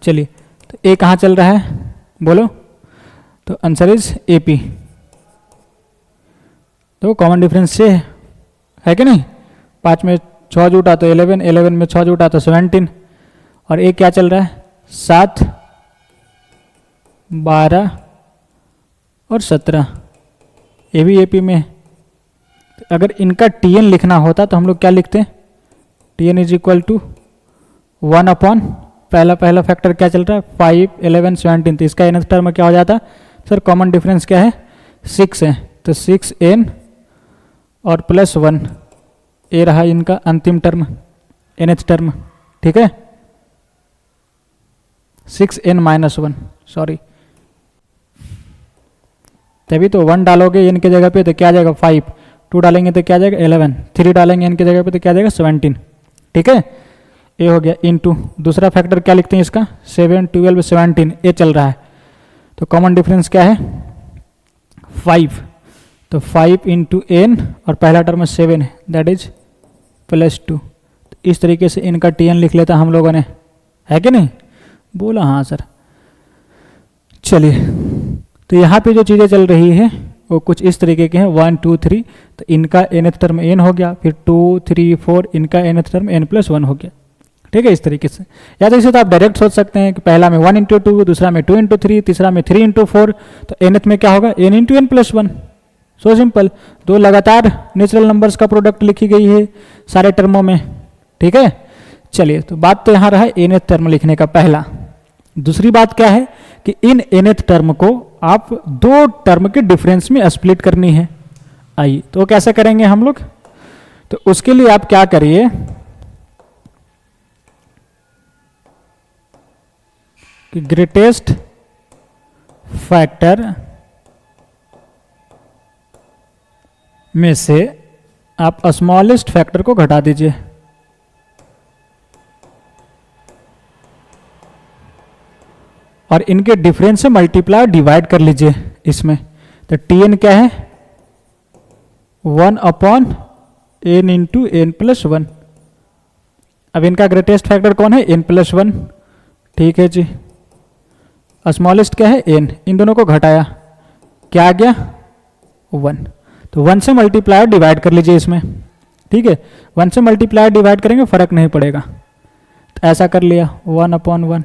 चलिए, तो ए कहाँ चल रहा है बोलो? तो आंसर इज AP। तो कॉमन डिफरेंस से है कि नहीं? 5 में 6 जुटा तो 11, 11 में 6 जुटा तो 17, और ए क्या चल रहा है? 7, 12 और 17, ये भी AP में है। अगर इनका TN लिखना होता तो हम लोग क्या लिखते हैं? TN is equal to 1 upon पहला फैक्टर क्या चल रहा है? 5, 11, 17, तो इसका nth टर्म क्या हो जाता? सर कॉमन डिफरेंस क्या है? 6 है, तो 6n और प्लस 1, ये रहा इनका अंतिम टर्म, nth टर्म, ठीक है। 6n माइनस 1, सॉरी, तभी तो 1 डालोगे n की जगह पे तो क्या आ जाएगा? 5, 2 डालेंगे तो क्या आ जाएगा? 11, 3 डालेंगे n की जगह पे तो क्या आ जाएगा? 17, ठीक है। ये हो गया इनटू दूसरा फैक्टर क्या लिखते हैं इसका? 7, 12, 17, ये चल रहा है, तो कॉमन डिफरेंस क्या है? 5, तो 5 इंटू n और पहला टर्म 7 है, दैट इज प्लस 2। तो इस तरीके से इनका TN लिख लेता हम लोगों ने, है कि नहीं? बोला हाँ सर। चलिए, तो यहाँ पे जो चीज़ें चल रही है वो कुछ इस तरीके के हैं, 1, 2, 3, तो इनका nth टर्म n हो गया, फिर 2, 3, 4, इनका nth टर्म n प्लस 1 हो गया, ठीक है। इस तरीके से, या तो इसे तो आप डायरेक्ट सोच सकते हैं कि पहला में 1 इंटू 2, दूसरा में 2 इंटू 3, तीसरा में 3 इंटू 4, तो nth में क्या होगा? n into n plus 1। So simple, दो लगातार नेचुरल नंबर्स का प्रोडक्ट लिखी गई है सारे टर्मों में, ठीक है। चलिए, तो बात तो यहाँ रहा nth टर्म लिखने का पहला। दूसरी बात क्या है कि इन nth टर्म को आप दो टर्म के डिफरेंस में स्प्लिट करनी है। आइए, तो कैसे करेंगे हम लोग? तो उसके लिए आप क्या करिए कि ग्रेटेस्ट फैक्टर में से आप स्मॉलेस्ट फैक्टर को घटा दीजिए, और इनके डिफरेंस से मल्टीप्लाई डिवाइड कर लीजिए इसमें। तो TN क्या है? 1 upon n into n plus 1। अब इनका ग्रेटेस्ट फैक्टर कौन है? n प्लस 1, ठीक है जी। स्मॉलेस्ट क्या है? n, इन दोनों को घटाया, क्या आ गया? 1। तो 1 से मल्टीप्लाई डिवाइड कर लीजिए इसमें, ठीक है। 1 से मल्टीप्लाई डिवाइड करेंगे फर्क नहीं पड़ेगा, तो ऐसा कर लिया 1 अपॉन 1,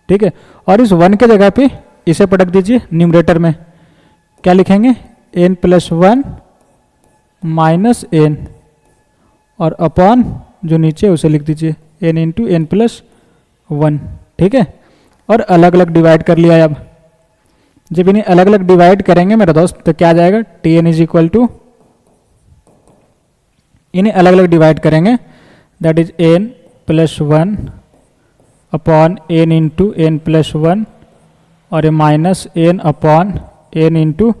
ठीक है। और इस 1 के जगह पे इसे पटक दीजिए न्यूमरेटर में, क्या लिखेंगे? n प्लस 1 माइनस n, और अपॉन जो नीचे उसे लिख दीजिए n इंटू n प्लस 1, ठीक है। और अलग अलग डिवाइड कर लिया। अब जब इन्हें अलग अलग डिवाइड करेंगे मेरा दोस्त तो क्या आ जाएगा? TN इज इक्वल टू, इन्हें अलग अलग डिवाइड करेंगे, that is n plus 1 upon n into n plus 1, और ये minus n upon n into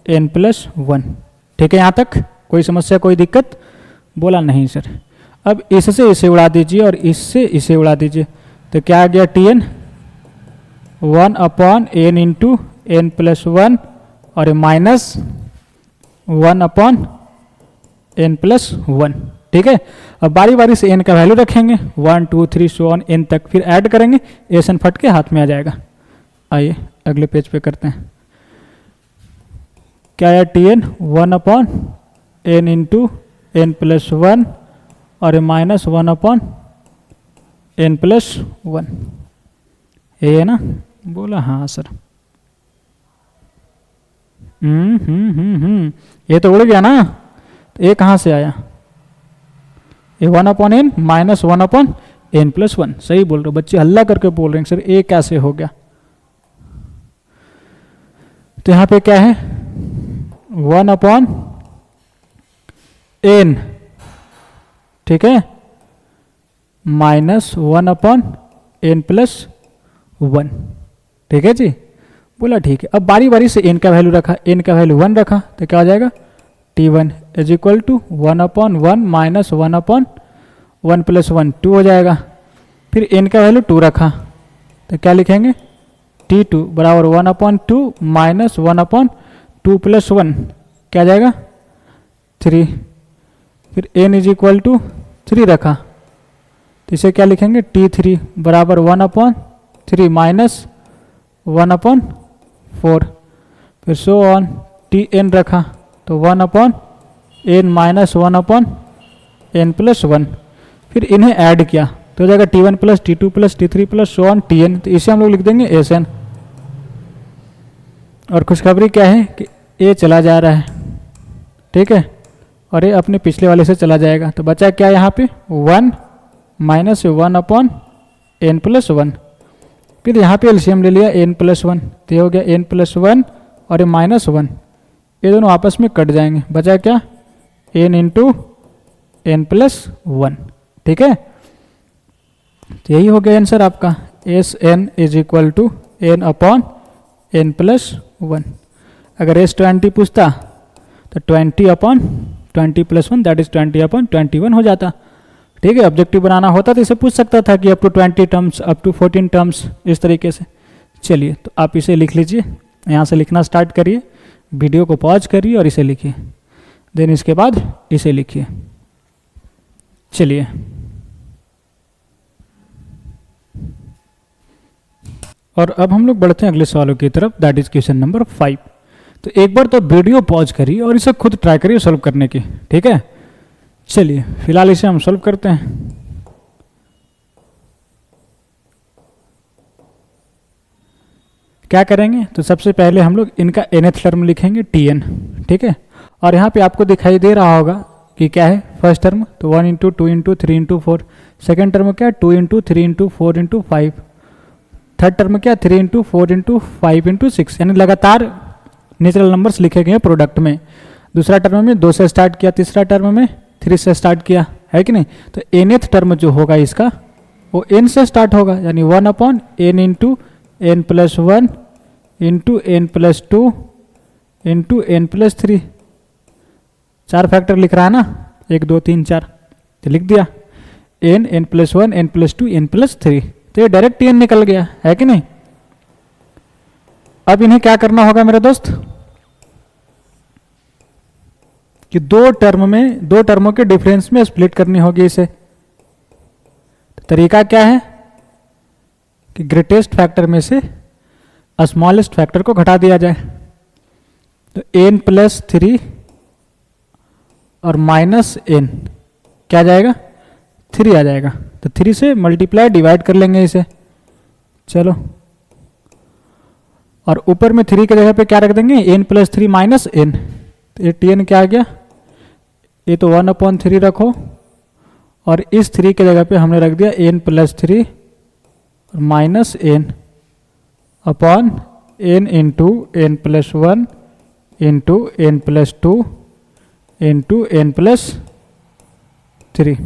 n plus 1, ठीक है। यहाँ तक कोई समस्या, कोई दिक्कत? बोला नहीं सर। अब इससे इसे उड़ा दीजिए और इससे इसे उड़ा दीजिए, तो क्या आ गया? TN 1 upon n into n plus 1, और माइनस 1 अपॉन n प्लस 1, ठीक है। अब बारी बारी से n का वैल्यू रखेंगे, 1, 2, 3 सो ऑन n तक, फिर ऐड करेंगे, एसन फट के हाथ में आ जाएगा। आइए अगले पेज पे करते हैं। क्या है? TN 1 upon n into n plus 1, और माइनस 1 अपॉन n प्लस 1, ये है ना? बोला हाँ सर। ये तो उड़ गया ना, तो ये कहाँ से आया? ये 1 upon n minus 1 upon n plus 1, सही बोल रहे हो बच्चे, हल्ला करके बोल रहे हैं सर ये कैसे हो गया? तो यहाँ पे क्या है? 1 अपॉन एन, ठीक है, माइनस 1 अपॉन एन प्लस 1, ठीक है जी। बोला ठीक है। अब बारी बारी से एन का वैल्यू रखा, एन का वैल्यू 1 रखा तो क्या हो जाएगा, T1 is equal to 1 upon 1 minus 1 upon 1 plus 1 2 हो जाएगा। फिर एन का वैल्यू 2 रखा तो क्या लिखेंगे, T2 बराबर 1 अपॉन 2 माइनस 1 अपॉन 2 प्लस 1 क्या आ जाएगा 3। फिर n इज इक्वल टू 3 रखा तो इसे क्या लिखेंगे, T3 बराबर 1 अपॉन 3 माइनस 1 अपॉन 4। फिर सो ऑन Tn रखा तो 1 upon n minus 1 upon n plus 1। फिर इन्हें ऐड किया तो हो जाएगा T1 plus T2 plus T3 plus so on Tn। तो इसे हम लोग लिख देंगे Sn। और खुशखबरी क्या है कि ए चला जा रहा है, ठीक है, और ये अपने पिछले वाले से चला जाएगा। तो बचा क्या यहाँ पे 1 माइनस 1 अपॉन एन प्लस 1। फिर यहाँ पे एलसीएम ले लिया n प्लस 1 तो ये हो गया n प्लस 1 और ये माइनस 1, ये दोनों आपस में कट जाएंगे। बचा क्या n इंटू एन प्लस 1, ठीक है। तो यही हो गया आंसर आपका, S n is equal to n upon n plus 1। अगर S20 पूछता तो 20 upon 20 plus 1 that is 20 upon 21 हो जाता, ठीक है। ऑब्जेक्टिव बनाना होता तो इसे पूछ सकता था कि up to 20 terms, up to 14 terms, इस तरीके से। चलिए तो आप इसे लिख लीजिए, यहाँ से लिखना स्टार्ट करिए, वीडियो को पॉज करिए और इसे लिखिए, देन इसके बाद इसे लिखिए। चलिए और अब हम लोग बढ़ते हैं अगले सवालों की तरफ, दैट इज क्वेश्चन नंबर 5। तो एक बार तो वीडियो पॉज करिए और इसे खुद ट्राई करिए सॉल्व करने की, ठीक है। चलिए फिलहाल इसे हम सॉल्व करते हैं। क्या करेंगे तो सबसे पहले हम लोग इनका nth टर्म लिखेंगे Tn, ठीक है। और यहाँ पे आपको दिखाई दे रहा होगा कि क्या है फर्स्ट टर्म, तो 1 into 2 into 3 into 4। Second term क्या है 2 into 3 into 4 into 5। Third term क्या 3 इंटू 4 इंटू 5 इंटू 6, यानी लगातार नेचुरल नंबर्स लिखे गए हैं प्रोडक्ट में। दूसरा टर्म में 2 से स्टार्ट किया, तीसरा टर्म में 3 से स्टार्ट किया, है कि नहीं। तो nth टर्म जो होगा इसका वो n से स्टार्ट होगा, यानी 1 upon n into N plus 1 into N plus 2 into N plus 3। 4 factor लिख रहा है ना, 1 2 3 4, तो लिख दिया n, n plus 1, n plus 2, n plus 3। तो ये डायरेक्ट n निकल गया, है कि नहीं। अब इन्हें क्या करना होगा मेरे दोस्त कि दो टर्मों के डिफरेंस में स्प्लिट करनी होगी इसे। तो तरीका क्या है कि ग्रेटेस्ट फैक्टर में से स्मॉलेस्ट फैक्टर को घटा दिया जाए। तो n प्लस 3 और माइनस n क्या आ जाएगा 3 आ जाएगा। तो 3 से मल्टीप्लाई डिवाइड कर लेंगे इसे, चलो। और ऊपर में 3 की जगह पे क्या रख देंगे n प्लस 3 माइनस n। तो ये Tn क्या आ गया, ये तो 1 अपॉन 3 रखो और इस 3 की जगह पे हमने रख दिया n प्लस 3 और minus n upon n into N plus 1 into N plus 2 into N plus 3।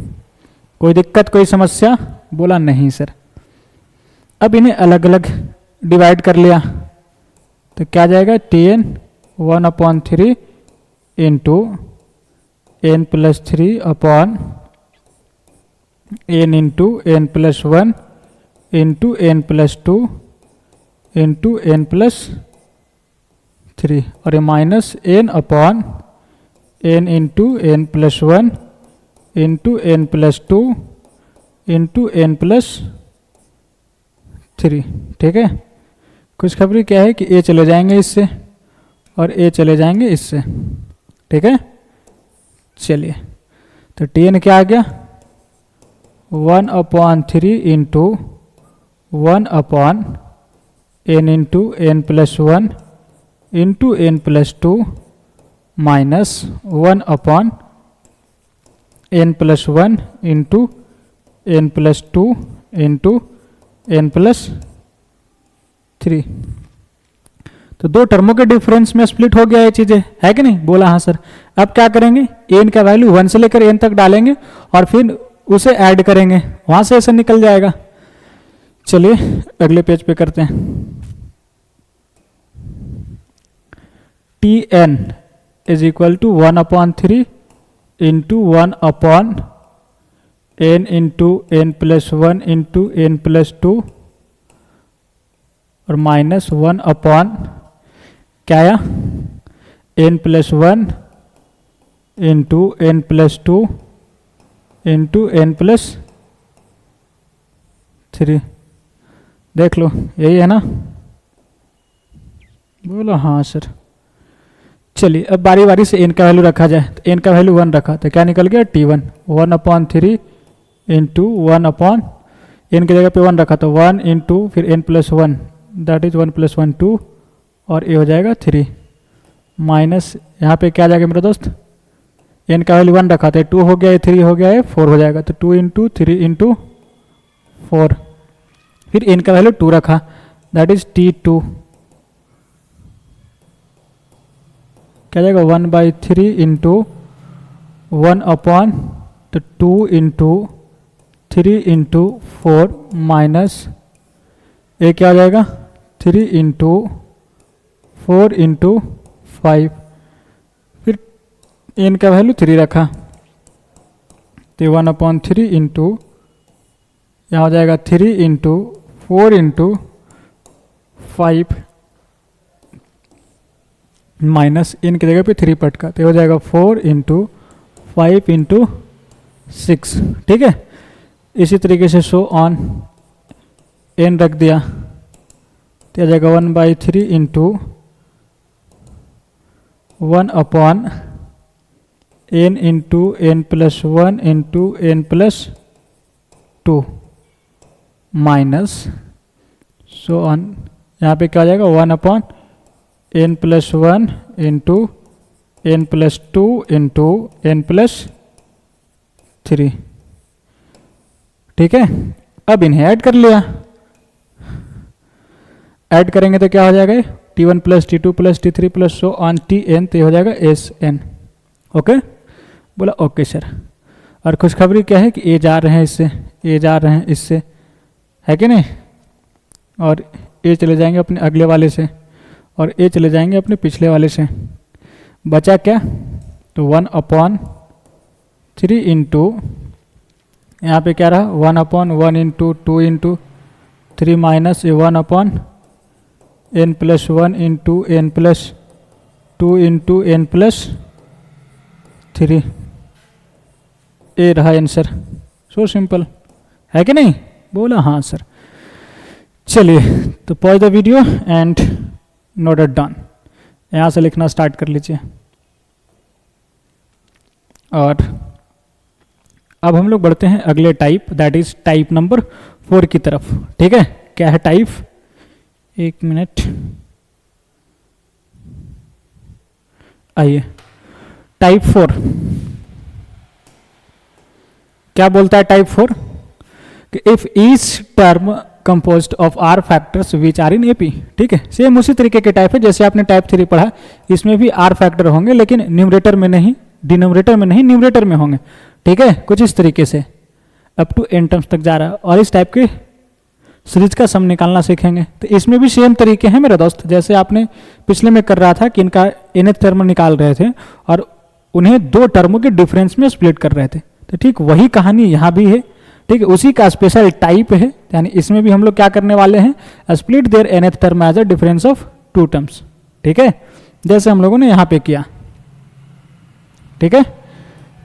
कोई दिक्कत, कोई समस्या? बोला नहीं सर। अब इन्हें अलग अलग डिवाइड कर लिया तो क्या जाएगा Tn 1 upon 3 into N plus 3 upon n into N plus 1 into N plus 2 into N plus 3 और ये minus n upon n into N plus 1 into N plus 2 into N plus 3, ठीक है। खुशखबरी क्या है कि ए चले जाएंगे इससे और ए चले जाएंगे इससे, ठीक है। चलिए तो Tn क्या आ गया 1 upon 3 into 1 upon n into N plus 1 into N plus 2 minus 1 upon n plus 1 into N plus 2 into N plus 3। तो दो टर्मों के डिफरेंस में स्प्लिट हो गया ये चीज़ें, है कि नहीं? बोला हाँ सर। अब क्या करेंगे, एन का वैल्यू 1 से लेकर एन तक डालेंगे और फिर उसे ऐड करेंगे, वहां से ऐसे निकल जाएगा। चलिए अगले पेज पे करते हैं। T n is equal to 1/3 into 1/n into n plus 1 into n plus 2 और माइनस 1 क्या आया, n plus 1 into n plus 2 into n plus 3। देख लो यही है ना? बोलो हाँ सर। चलिए अब बारी बारी से n का वैल्यू रखा जाए। तो n का वैल्यू 1 रखा तो क्या निकल गया, T1 1/3 इंटू 1 n की जगह पे 1 रखा तो 1 इंटू फिर n plus 1 that is 1 plus 1 2 और ये हो जाएगा 3 माइनस यहाँ पे क्या आ जाएगा मेरे दोस्त, n का वैल्यू 1 रखा था 2 हो गया, 3 हो गया, 4 हो जाएगा। तो 2 इंटू 3 इंटू 4 फिर n का वैल्यू 2 रखा दैट इज T2 क्या जाएगा 1/3 इंटू 1 तो 2 इंटू 3 इंटू 4 माइनस ये क्या हो जाएगा 3 इंटू 4 इंटू 5 फिर n का वैल्यू 3 रखा तो 1/3 इंटू यहाँ हो जाएगा 3 इंटू 4 इंटू 5 माइनस n की जगह पे 3 पटका तो हो जाएगा 4 इंटू 5 इंटू 6। ठीक है, इसी तरीके से शो ऑन n रख दिया तो आ जाएगा 1/3 into 1/n into n plus 1 into n plus 2 minus so on यहाँ पे क्या आ जाएगा 1/n plus 1 into n plus 2 into n plus 3। ठीक है, अब इन्हें ऐड कर लिया, ऐड करेंगे तो क्या हो जाएगा T1 plus T2 plus T3 plus so on Tn तो हो जाएगा Sn। ओके, बोला ओके सर। और खुशखबरी क्या है कि ए जा रहे हैं इससे, ए जा रहे हैं इससे, है कि नहीं, और ए चले जाएंगे अपने अगले वाले से और ए चले जाएंगे अपने पिछले वाले से। बचा क्या, तो 1/3 इंटू यहाँ पे क्या रहा 1/1 into 2 into 3 minus 1/n plus 1 into n plus 2 into n plus 3। ए रहा आंसर। सो सिंपल, है कि नहीं? बोला हाँ सर। चलिए तो pause the video and note it down. यहाँ से लिखना स्टार्ट कर लीजिए। और अब हम लोग बढ़ते हैं अगले type, that is type number 4 की तरफ। ठीक है, क्या है टाइप, एक मिनट आइए। टाइप 4 क्या बोलता है टाइप 4 कि if each term composed of are factors which are in AP. ठीक है, सेम उसी तरीके के टाइप है जैसे आपने टाइप 3 पढ़ा, इसमें भी आर फैक्टर होंगे लेकिन न्यूमरेटर में नहीं, डिनोमिनेटर में नहीं, न्यूमरेटर में होंगे। ठीक है, कुछ इस तरीके से अप टू n टर्म्स तक जा रहा है। और इस टाइप के सीरीज का सम निकालना सीखेंगे। तो इसमें भी सेम तरीके हैं मेरे दोस्त, जैसे आपने पिछले में कर रहा था कि इनका nth टर्म निकाल रहे थे और उन्हें दो टर्मों के डिफरेंस में स्प्लिट कर रहे थे। तो ठीक वही कहानी यहाँ भी है। ठीक है, उसी का स्पेशल टाइप है, यानी इसमें भी हम लोग क्या करने वाले हैं, split their nth term as a difference of two terms. ठीक है, जैसे हम लोगों ने यहाँ पे किया। ठीक है,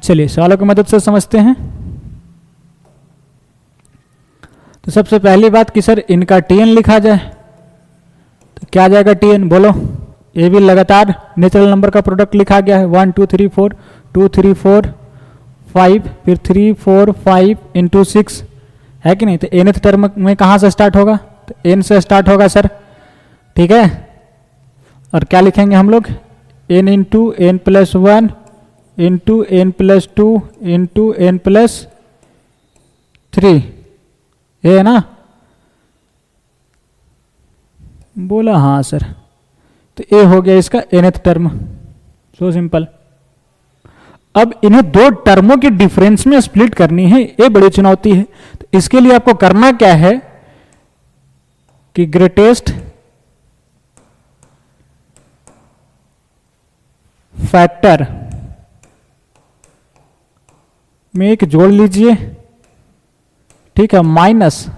चलिए सवालों की मदद से समझते हैं। तो सबसे पहली बात कि सर इनका Tn लिखा जाए तो क्या आ जाएगा Tn, बोलो। ये भी लगातार नेचुरल नंबर का प्रोडक्ट लिखा गया है, 1 2 3 4 2 3 4 5 फिर 3 4 5 इंटू 6, है कि नहीं। तो nth टर्म में कहाँ से स्टार्ट होगा, तो n से स्टार्ट होगा सर। ठीक है, और क्या लिखेंगे हम लोग, n into n plus 1 into n plus 2 into n plus 3, ये है ना। बोला हाँ सर, तो ए हो गया इसका nth टर्म। So simple. अब इन्हें दो टर्मों के डिफरेंस में स्प्लिट करनी है, ये बड़ी चुनौती है। तो इसके लिए आपको करना क्या है कि ग्रेटेस्ट फैक्टर में एक जोड़ लीजिए, ठीक है, माइनस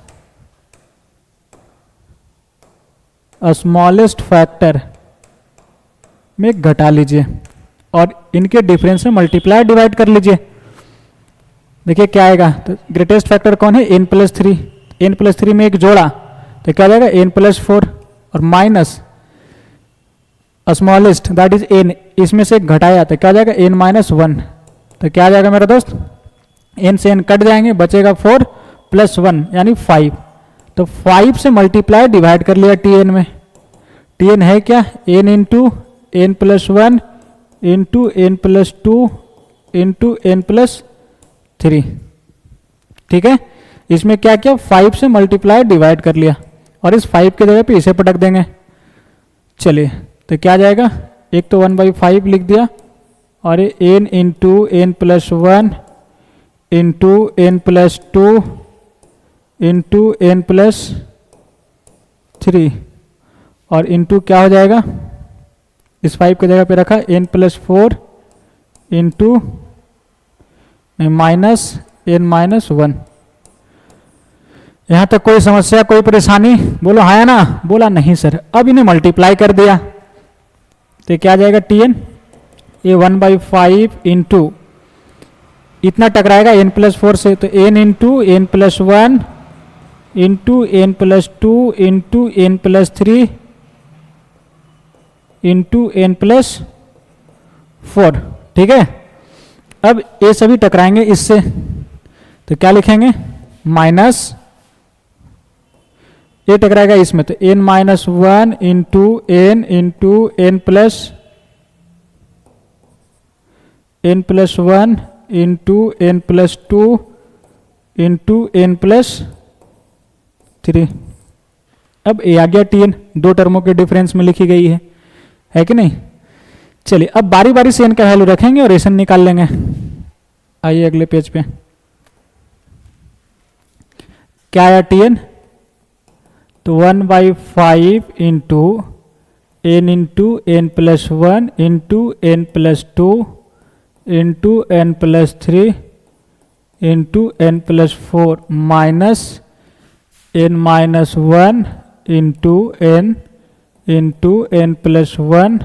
स्मॉलेस्ट फैक्टर में एक घटा लीजिए और इनके डिफरेंस में मल्टीप्लाई डिवाइड कर लीजिए। देखिए क्या आएगा, तो ग्रेटेस्ट फैक्टर कौन है, n+3, n+3 में एक जोड़ा तो क्या जाएगा n+4 और minus smallest that is n, इसमें से एक घटाया तो क्या जाएगा n-1, तो क्या जाएगा मेरा दोस्त, n से n कट जाएंगे, बचेगा 4 + 1 यानी 5। तो 5 से मल्टीप्लाई डिवाइड कर लिया tn में। tn है क्या, n into n+1 into n+2 into n+3, ठीक है। इसमें क्या किया, 5 से मल्टीप्लाई डिवाइड कर लिया और इस 5 के जगह पे इसे पटक देंगे। चलिए तो क्या जाएगा, एक तो 1/5 लिख दिया और ये n into n+1 into n+2 into n+3 और इंटू क्या हो जाएगा, इस 5 की जगह पे रखा n+4 इंटू माइनस n-1। यहां तक कोई समस्या, कोई परेशानी, बोलो हाँ या ना, बोला नहीं सर। अब इन्हें मल्टीप्लाई कर दिया तो क्या जाएगा tn, ये 1/5 इंटू इतना टकराएगा n+4 से, तो n into n+1 into n+2 into n+3 into n+4, ठीक है। अब ये सभी टकराएंगे इससे तो क्या लिखेंगे, माइनस ये टकराएगा इसमें तो n-1 into n into n+1 into n+2 into n+3। अब ये आ गया tn, दो टर्मों के डिफरेंस में लिखी गई है कि नहीं। चलिए अब बारी बारी से n का वैल्यू रखेंगे और एसन निकाल लेंगे। आइए अगले पेज पे, क्या आया tn, तो 1/5 into n into n+1 into n+2 into n+3 into n+4 minus n-1 into n into n+1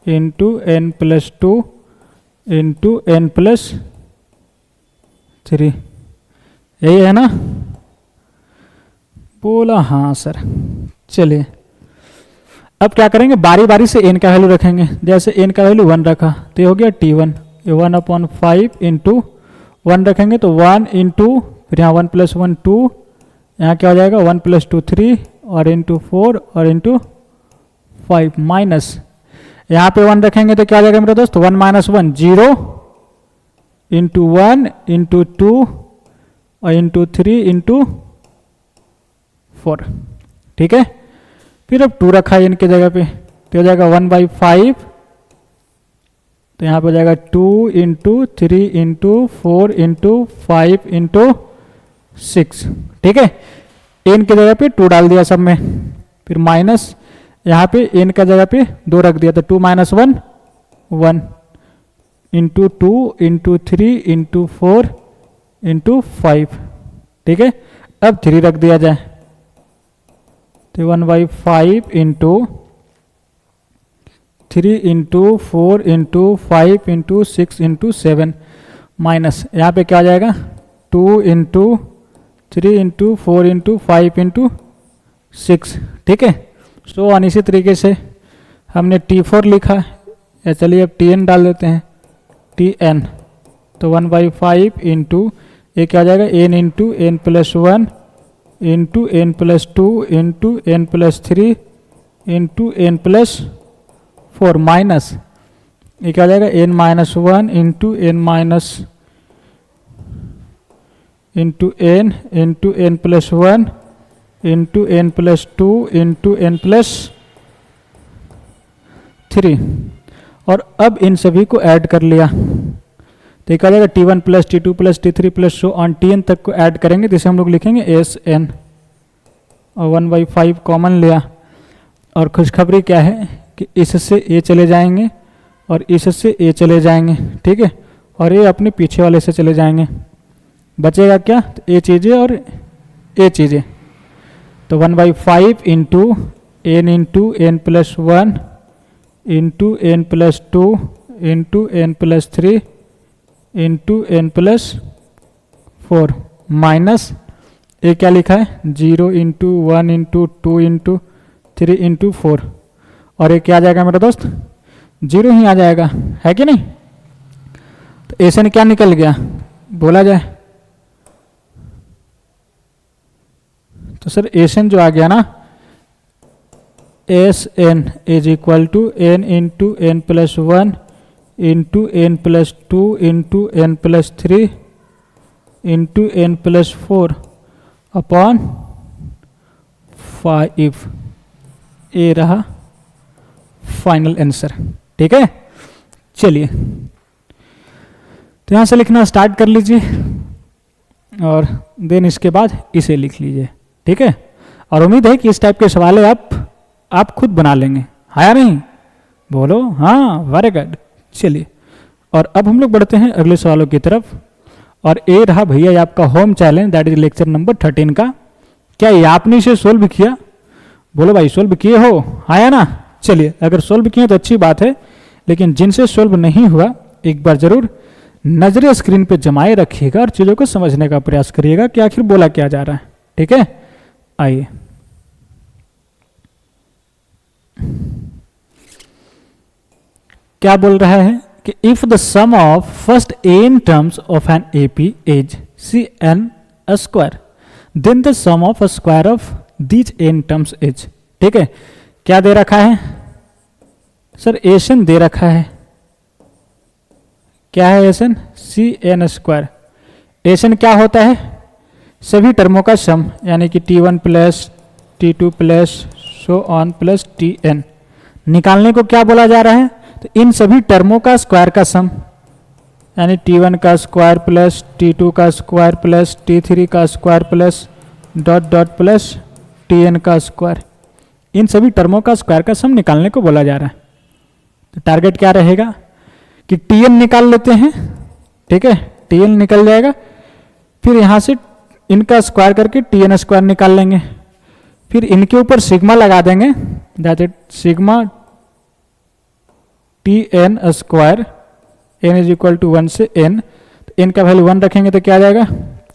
into n+2 into n+3, यही है ना, बोला हाँ सर। चलिए अब क्या करेंगे, बारी बारी से n का वैल्यू रखेंगे। जैसे n का वैल्यू 1 रखा तो ये हो गया t1, ये 1/5 इंटू 1 रखेंगे तो 1 इंटू फिर यहाँ 1 + 1 2, यहाँ क्या हो जाएगा 1 + 2 3 और इंटू 4 और इंटू 5 माइनस यहाँ पे 1 रखेंगे तो क्या हो जाएगा मेरे दोस्त, 1 - 1 0 इंटू 1 इंटू 2 और इंटू 3 इंटू 4, ठीक है। फिर अब 2 रखा है इनके जगह पे तो हो जाएगा 1/5, तो यहाँ पे हो जाएगा 2 इंटू 3 इंटू 4 इंटू 5 इंटू 6, ठीक है। n की जगह पे 2 डाल दिया सब में, फिर माइनस यहाँ पे n का जगह पे 2 रख दिया तो 2 - 1 1 इंटू 2 इंटू 3 इंटू 4 इंटू 5, ठीक है। अब 3 रख दिया जाए तो 1/5 into 3 into 4 into 5 into 6 into 7 minus यहाँ पे क्या आ जाएगा 2 इंटू 3 इंटू 4 इंटू 5 इंटू 6, ठीक है। सो ऑन इसी तरीके से हमने t4 लिखा, या चलिए अब tn डाल देते हैं, tn तो 1/5 इंटू ये क्या आ जाएगा n into n+1 into n+2 into n+3 into n+4 minus ये क्या आ जाएगा n-1 into n- into n into n+1 into n+2 into n+, 3 और अब इन सभी को ऐड कर लिया तो एक आ जाएगा T1 plus T2 plus T3 plus so on Tn तक को ऐड करेंगे जिसे हम लोग लिखेंगे Sn और 1/5 कॉमन लिया। और खुशखबरी क्या है कि इससे ए चले जाएंगे और इससे ए चले जाएंगे, ठीक है, और ये अपने पीछे वाले से चले जाएंगे। बचेगा क्या? तो ए चीज़ें और ए चीज़ें, तो 1/5 into n plus 1 into n plus 2 into n plus 3 into n plus 4 minus ए क्या लिखा है 0 इंटू 1 इंटू 2 इंटू 3 इंटू 4 और ये क्या आ जाएगा मेरा दोस्त 0 ही आ जाएगा, है कि नहीं। तो एसन क्या निकल गया बोला जाए तो सर एसन जो आ गया ना S n is equal to n into N plus 1 into N plus 2 into N plus 3 into N plus 4 upon 5। ये रहा फाइनल आंसर, ठीक है। चलिए तो यहां से लिखना स्टार्ट कर लीजिए और देन इसके बाद इसे लिख लीजिए, ठीक है। और उम्मीद है कि इस टाइप के सवाल आप खुद बना लेंगे, हाँ या नहीं, बोलो हाँ, वेरी गुड। चलिए और अब हम लोग बढ़ते हैं अगले सवालों की तरफ और ये रहा भैया ये आपका home challenge, that is lecture number 13 का। क्या ये आपने इसे सोल्व किया? बोलो भाई सोल्व किए हो, हाँ या ना। चलिए अगर सोल्व किए तो अच्छी बात है, लेकिन जिनसे सोल्व नहीं हुआ एक बार जरूर नजरें स्क्रीन पे जमाए रखिएगा और चीज़ों को समझने का प्रयास करिएगा कि आखिर बोला क्या जा रहा है, ठीक है। आइए क्या बोल रहा है कि if the sum of first n terms of an AP is Cn² then the sum of square of these n terms is, ठीक है। क्या दे रखा है सर? एसन दे रखा है। क्या है एसन? Cn²। एसन क्या होता है? सभी टर्मों का सम, यानी कि T1 plus T2 plus so on plus Tn। निकालने को क्या बोला जा रहा है? तो इन सभी टर्मों का स्क्वायर का सम, यानी T1 का स्क्वायर प्लस T2 का स्क्वायर प्लस T3 का square plus dot dot plus Tn का स्क्वायर। इन सभी टर्मों का स्क्वायर का सम निकालने को बोला जा रहा है। तो टारगेट क्या रहेगा कि Tn निकाल लेते हैं, ठीक है, Tn निकल जाएगा, फिर यहाँ से इनका स्क्वायर करके Tn² निकाल लेंगे, फिर इनके ऊपर सिग्मा लगा देंगे, that is sigma Tn², n is equal to 1 से n। तो n का वैल्यू 1 रखेंगे तो क्या आ जाएगा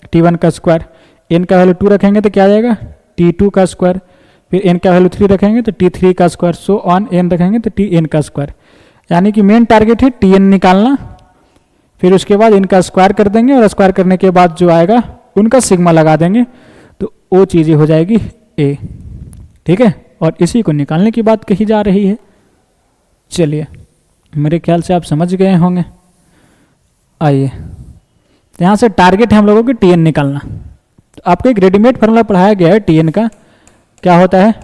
T1 का स्क्वायर, n का वैल्यू 2 रखेंगे तो क्या आ जाएगा T2 का स्क्वायर, फिर n का वैल्यू 3 रखेंगे तो T3 का स्क्वायर, सो ऑन n रखेंगे तो Tn का स्क्वायर। यानी कि मेन टारगेट है Tn निकालना, फिर उसके बाद इनका स्क्वायर कर देंगे और स्क्वायर करने के बाद जो आएगा उनका सिग्मा लगा देंगे, तो वो चीज़ें हो जाएगी a, ठीक है। और इसी को निकालने की बात कही जा रही है। चलिए मेरे ख्याल से आप समझ गए होंगे। आइए यहाँ से टारगेट है हम लोगों की Tn निकालना। तो आपको एक रेडीमेड फार्मूला पढ़ाया गया है Tn का, क्या होता है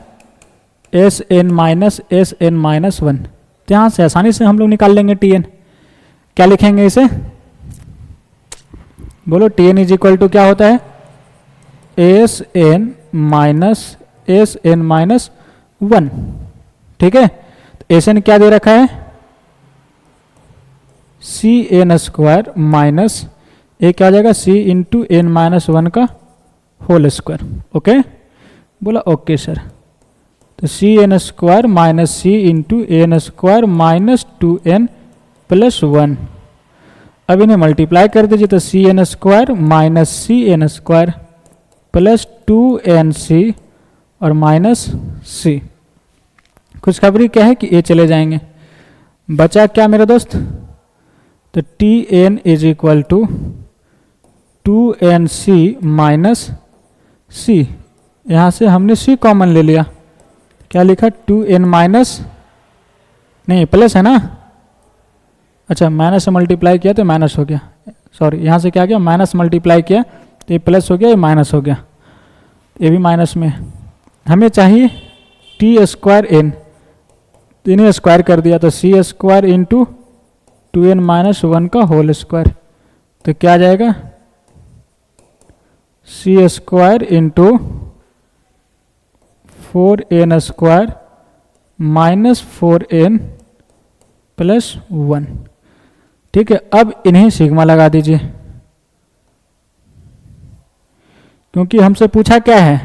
Sn माइनस Sn माइनस 1। तो यहाँ से आसानी से हम लोग निकाल लेंगे Tn। क्या लिखेंगे इसे? बोलो Tn इज इक्वल टू क्या होता है Sn माइनस 1, ठीक है। तो Sn क्या दे रखा है Cn² माइनस एक क्या हो जाएगा C इंटू n माइनस 1 का होल स्क्वायर, ओके। बोला ओके सर। तो Cn² minus C into n² minus 2n plus 1। अब इन्हें मल्टीप्लाई कर दीजिए तो Cn² minus Cn² plus 2nc और माइनस c। खुशखबरी क्या है कि ये चले जाएंगे, बचा क्या मेरे दोस्त? तो Tn is equal to 2nc minus c। यहाँ से हमने c कॉमन ले लिया, क्या लिखा 2n माइनस, नहीं प्लस है ना, अच्छा माइनस से मल्टीप्लाई किया तो माइनस हो गया, सॉरी यहाँ से क्या किया माइनस मल्टीप्लाई किया तो ये प्लस हो गया, ये माइनस हो गया, ये भी माइनस में। हमें चाहिए T² n, तो इन्हें स्क्वायर कर दिया तो सी स्क्वायर इंटू 2n-1 का होल स्क्वायर, तो क्या आ जाएगा C square into 4n square minus 4n plus 1। ठीक है, अब इन्हें सिग्मा लगा दीजिए, क्योंकि हमसे पूछा क्या है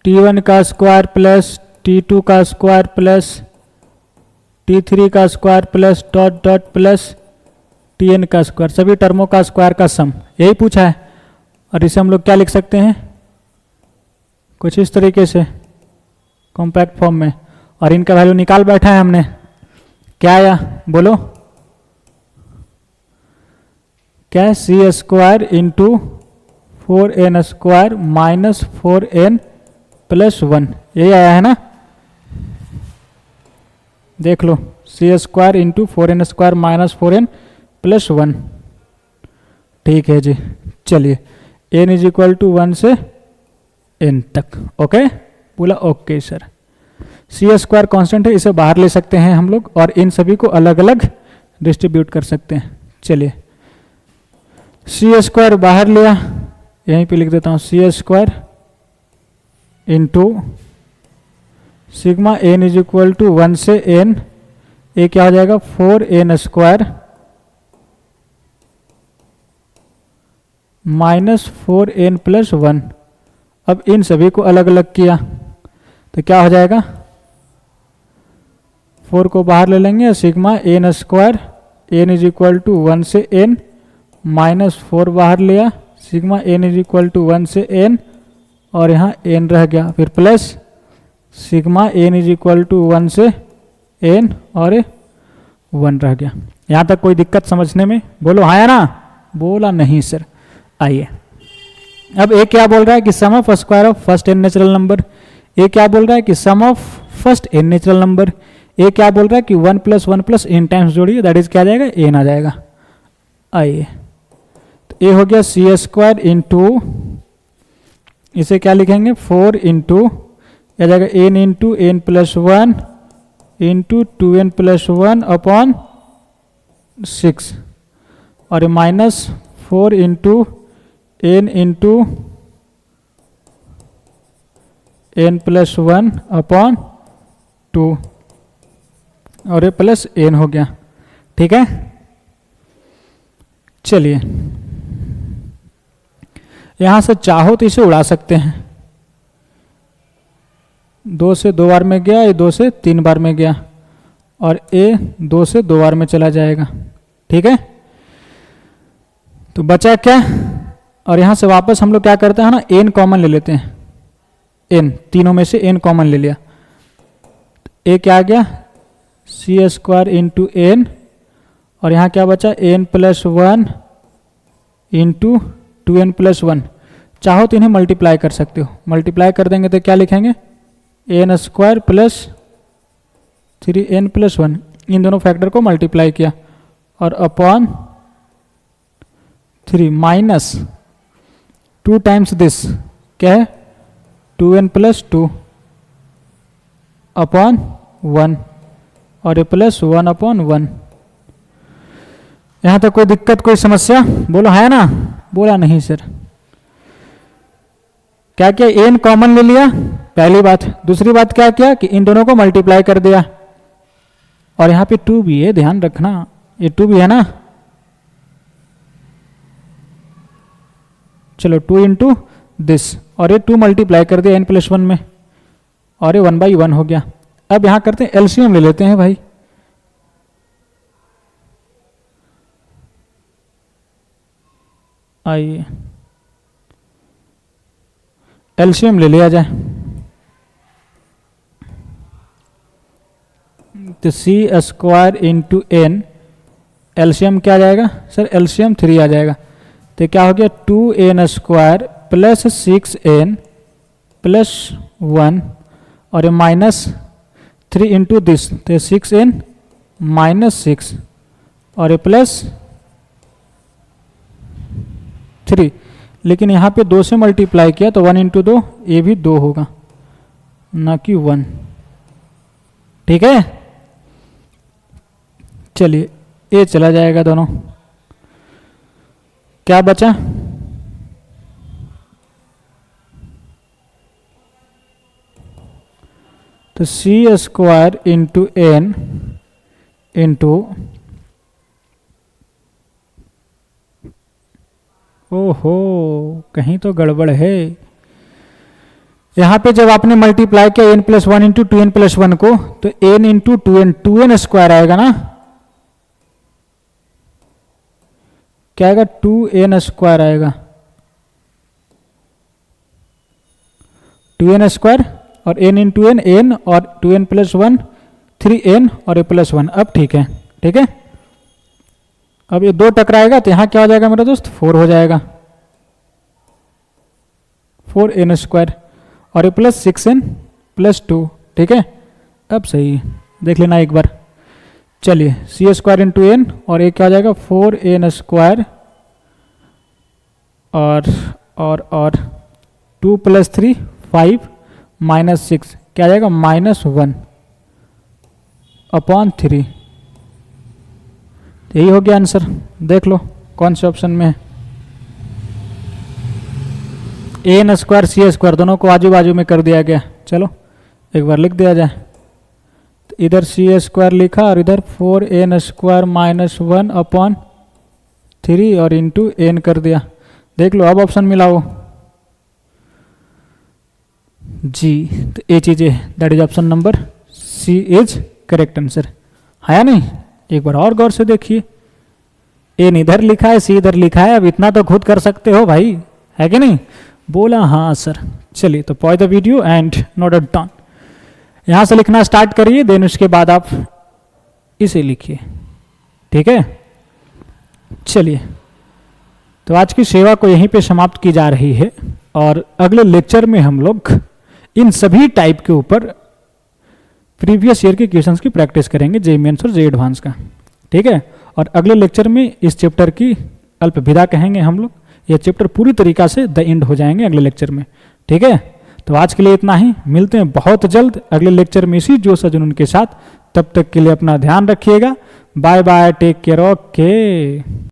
t1 का स्क्वायर प्लस t2 का स्क्वायर प्लस t3 का square plus dot dot plus tn का स्क्वायर, सभी टर्मों का स्क्वायर का सम, यही पूछा है। और इसे हम लोग क्या लिख सकते हैं, कुछ इस तरीके से कॉम्पैक्ट फॉर्म में, और इनका वैल्यू निकाल बैठा है हमने। क्या आया बोलो, क्या C square into 4n square minus 4n plus 1, यही आया है ना। देख लो, C square into 4n square minus 4n plus 1। ठीक है जी, चलिए n इज इक्वल टू 1 से n तक। ओके, बोला ओके सर। सी स्क्वायर कॉन्स्टेंट है, इसे बाहर ले सकते हैं हम लोग, और इन सभी को अलग अलग डिस्ट्रीब्यूट कर सकते हैं। चलिए सी स्क्वायर बाहर लिया, यहीं पे लिख देता हूँ C square into sigma n is equal to 1 से n, ये क्या हो जाएगा 4n square minus 4n plus 1। अब इन सभी को अलग अलग किया तो क्या हो जाएगा, 4 को बाहर ले लेंगे, sigma n square n is equal to 1 से n माइनस 4 बाहर लिया, sigma n is equal to 1 से n, और यहाँ n रह गया, फिर plus sigma n is equal to 1 से n और 1 रह गया। यहाँ तक कोई दिक्कत समझने में, बोलो हाँ या ना, बोला नहीं सर। आइए अब एक क्या बोल रहा है कि sum of square of first n natural number, एक क्या बोल रहा है कि sum of first n natural number, एक क्या बोल रहा है कि 1 प्लस 1 प्लस n टाइम्स जोड़िए, दैट इज क्या आ जाएगा n आ जाएगा। आइए तो ये हो गया सी स्क्वायर इंटू, इसे क्या लिखेंगे 4 इंटू आ जाएगा n into n plus 1 into 2n plus 1 upon 6, और minus 4 into n into n plus 1 upon 2, और ये प्लस n हो गया। ठीक है, चलिए यहां से चाहो तो इसे उड़ा सकते हैं, 2 से 2 बार में गया, ये 2 से 3 बार में गया, और a 2 से 2 बार में चला जाएगा। ठीक है, तो बचा क्या, और यहां से वापस हम लोग क्या करते हैं ना, n कॉमन ले लेते हैं, n तीनों में से n कॉमन ले लिया, a क्या आ गया सी स्क्वायर इंटू n, और यहाँ क्या बचा n plus 1 into 2n plus 1। चाहो तो इन्हें मल्टीप्लाई कर सकते हो, मल्टीप्लाई कर देंगे तो क्या लिखेंगे n square plus 3n plus 1, इन दोनों फैक्टर को मल्टीप्लाई किया, और अपॉन 3 माइनस 2 टाइम्स दिस क्या है 2n प्लस 2 अपॉन 1, और ये प्लस 1 अपॉन 1। यहां तक कोई दिक्कत कोई समस्या, बोलो है ना, बोला नहीं सर। क्या किया, n कॉमन ले लिया पहली बात, दूसरी बात क्या किया कि इन दोनों को मल्टीप्लाई कर दिया, और यहां पे 2 भी है, ध्यान रखना ये 2 भी है ना। चलो 2 इंटू दिस, और ये 2 मल्टीप्लाई कर दिया n प्लस 1 में, और ये 1/1 हो गया। अब यहां करते हैं एलसीएम ले लेते हैं भाई, आइए एलसीएम ले लिया जाए। तो सी स्क्वायर इंटू n, एलसीएम क्या आ जाएगा सर, एलसीएम 3 आ जाएगा, तो क्या हो गया 2n square plus 6n plus 1, और ये माइनस 3 इंटू दिस, तो 6n माइनस 6, और ये प्लस 3, लेकिन यहाँ पे 2 से मल्टीप्लाई किया तो 1 इंटू 2, ये भी 2 होगा ना कि 1। ठीक है, चलिए ये चला जाएगा दोनों। क्या बचा, तो सी स्क्वायर इंटू एन इंटू, ओहो कहीं तो गड़बड़ है। यहां पे जब आपने मल्टीप्लाई किया n plus one into two n plus one को, तो n into two n square आएगा ना, क्या आएगा, 2n स्क्वायर आएगा, 2n स्क्वायर और n इंटू एन और 2n प्लस वन 3n और a प्लस वन। अब ठीक है, ठीक है, अब ये दो टकराएगा तो यहां क्या हो जाएगा मेरा दोस्त, 4 हो जाएगा, 4n स्क्वायर और ए प्लस 6n प्लस 2। ठीक है, अब सही है, देख लेना एक बार। चलिए सी स्क्वायर इंटू एन और एक क्या हो जाएगा, 4n स्क्वायर और 2 प्लस 3 5 माइनस 6 क्या आ जाएगा, -1 अपॉन 3। यही हो गया आंसर, देख लो कौन से ऑप्शन में है। एन स्क्वायर सी स्क्वायर दोनों को आजू बाजू में कर दिया गया। चलो एक बार लिख दिया जाए, तो इधर सी स्क्वायर लिखा और इधर 4n स्क्वायर -1 अपॉन 3 और इंटू एन कर दिया। देख लो अब ऑप्शन मिलाओ जी, तो ये चीज़ है, that is option number C is correct answer, है या नहीं। एक बार और गौर से देखिए, एन इधर लिखा है सी इधर लिखा है, अब इतना तो खुद कर सकते हो भाई, है कि नहीं, बोला हाँ सर। चलिए तो pause the video and note it down, यहाँ से लिखना स्टार्ट करिए, देन उसके बाद आप इसे लिखिए, ठीक है। चलिए तो आज की सेवा को यहीं पे समाप्त की जा रही है, और अगले लेक्चर में हम लोग इन सभी टाइप के ऊपर प्रीवियस ईयर के क्वेश्चंस की प्रैक्टिस करेंगे, जेईई मेंस और जेईई एडवांस का, ठीक है। और अगले लेक्चर में इस चैप्टर की अल्पविदा कहेंगे हम लोग, यह चैप्टर पूरी तरीका से द एंड हो जाएंगे अगले लेक्चर में, ठीक है। तो आज के लिए इतना ही, मिलते हैं बहुत जल्द अगले लेक्चर में इसी जोश और जुनून के साथ। तब तक के लिए अपना ध्यान रखिएगा, bye bye, take care, okay.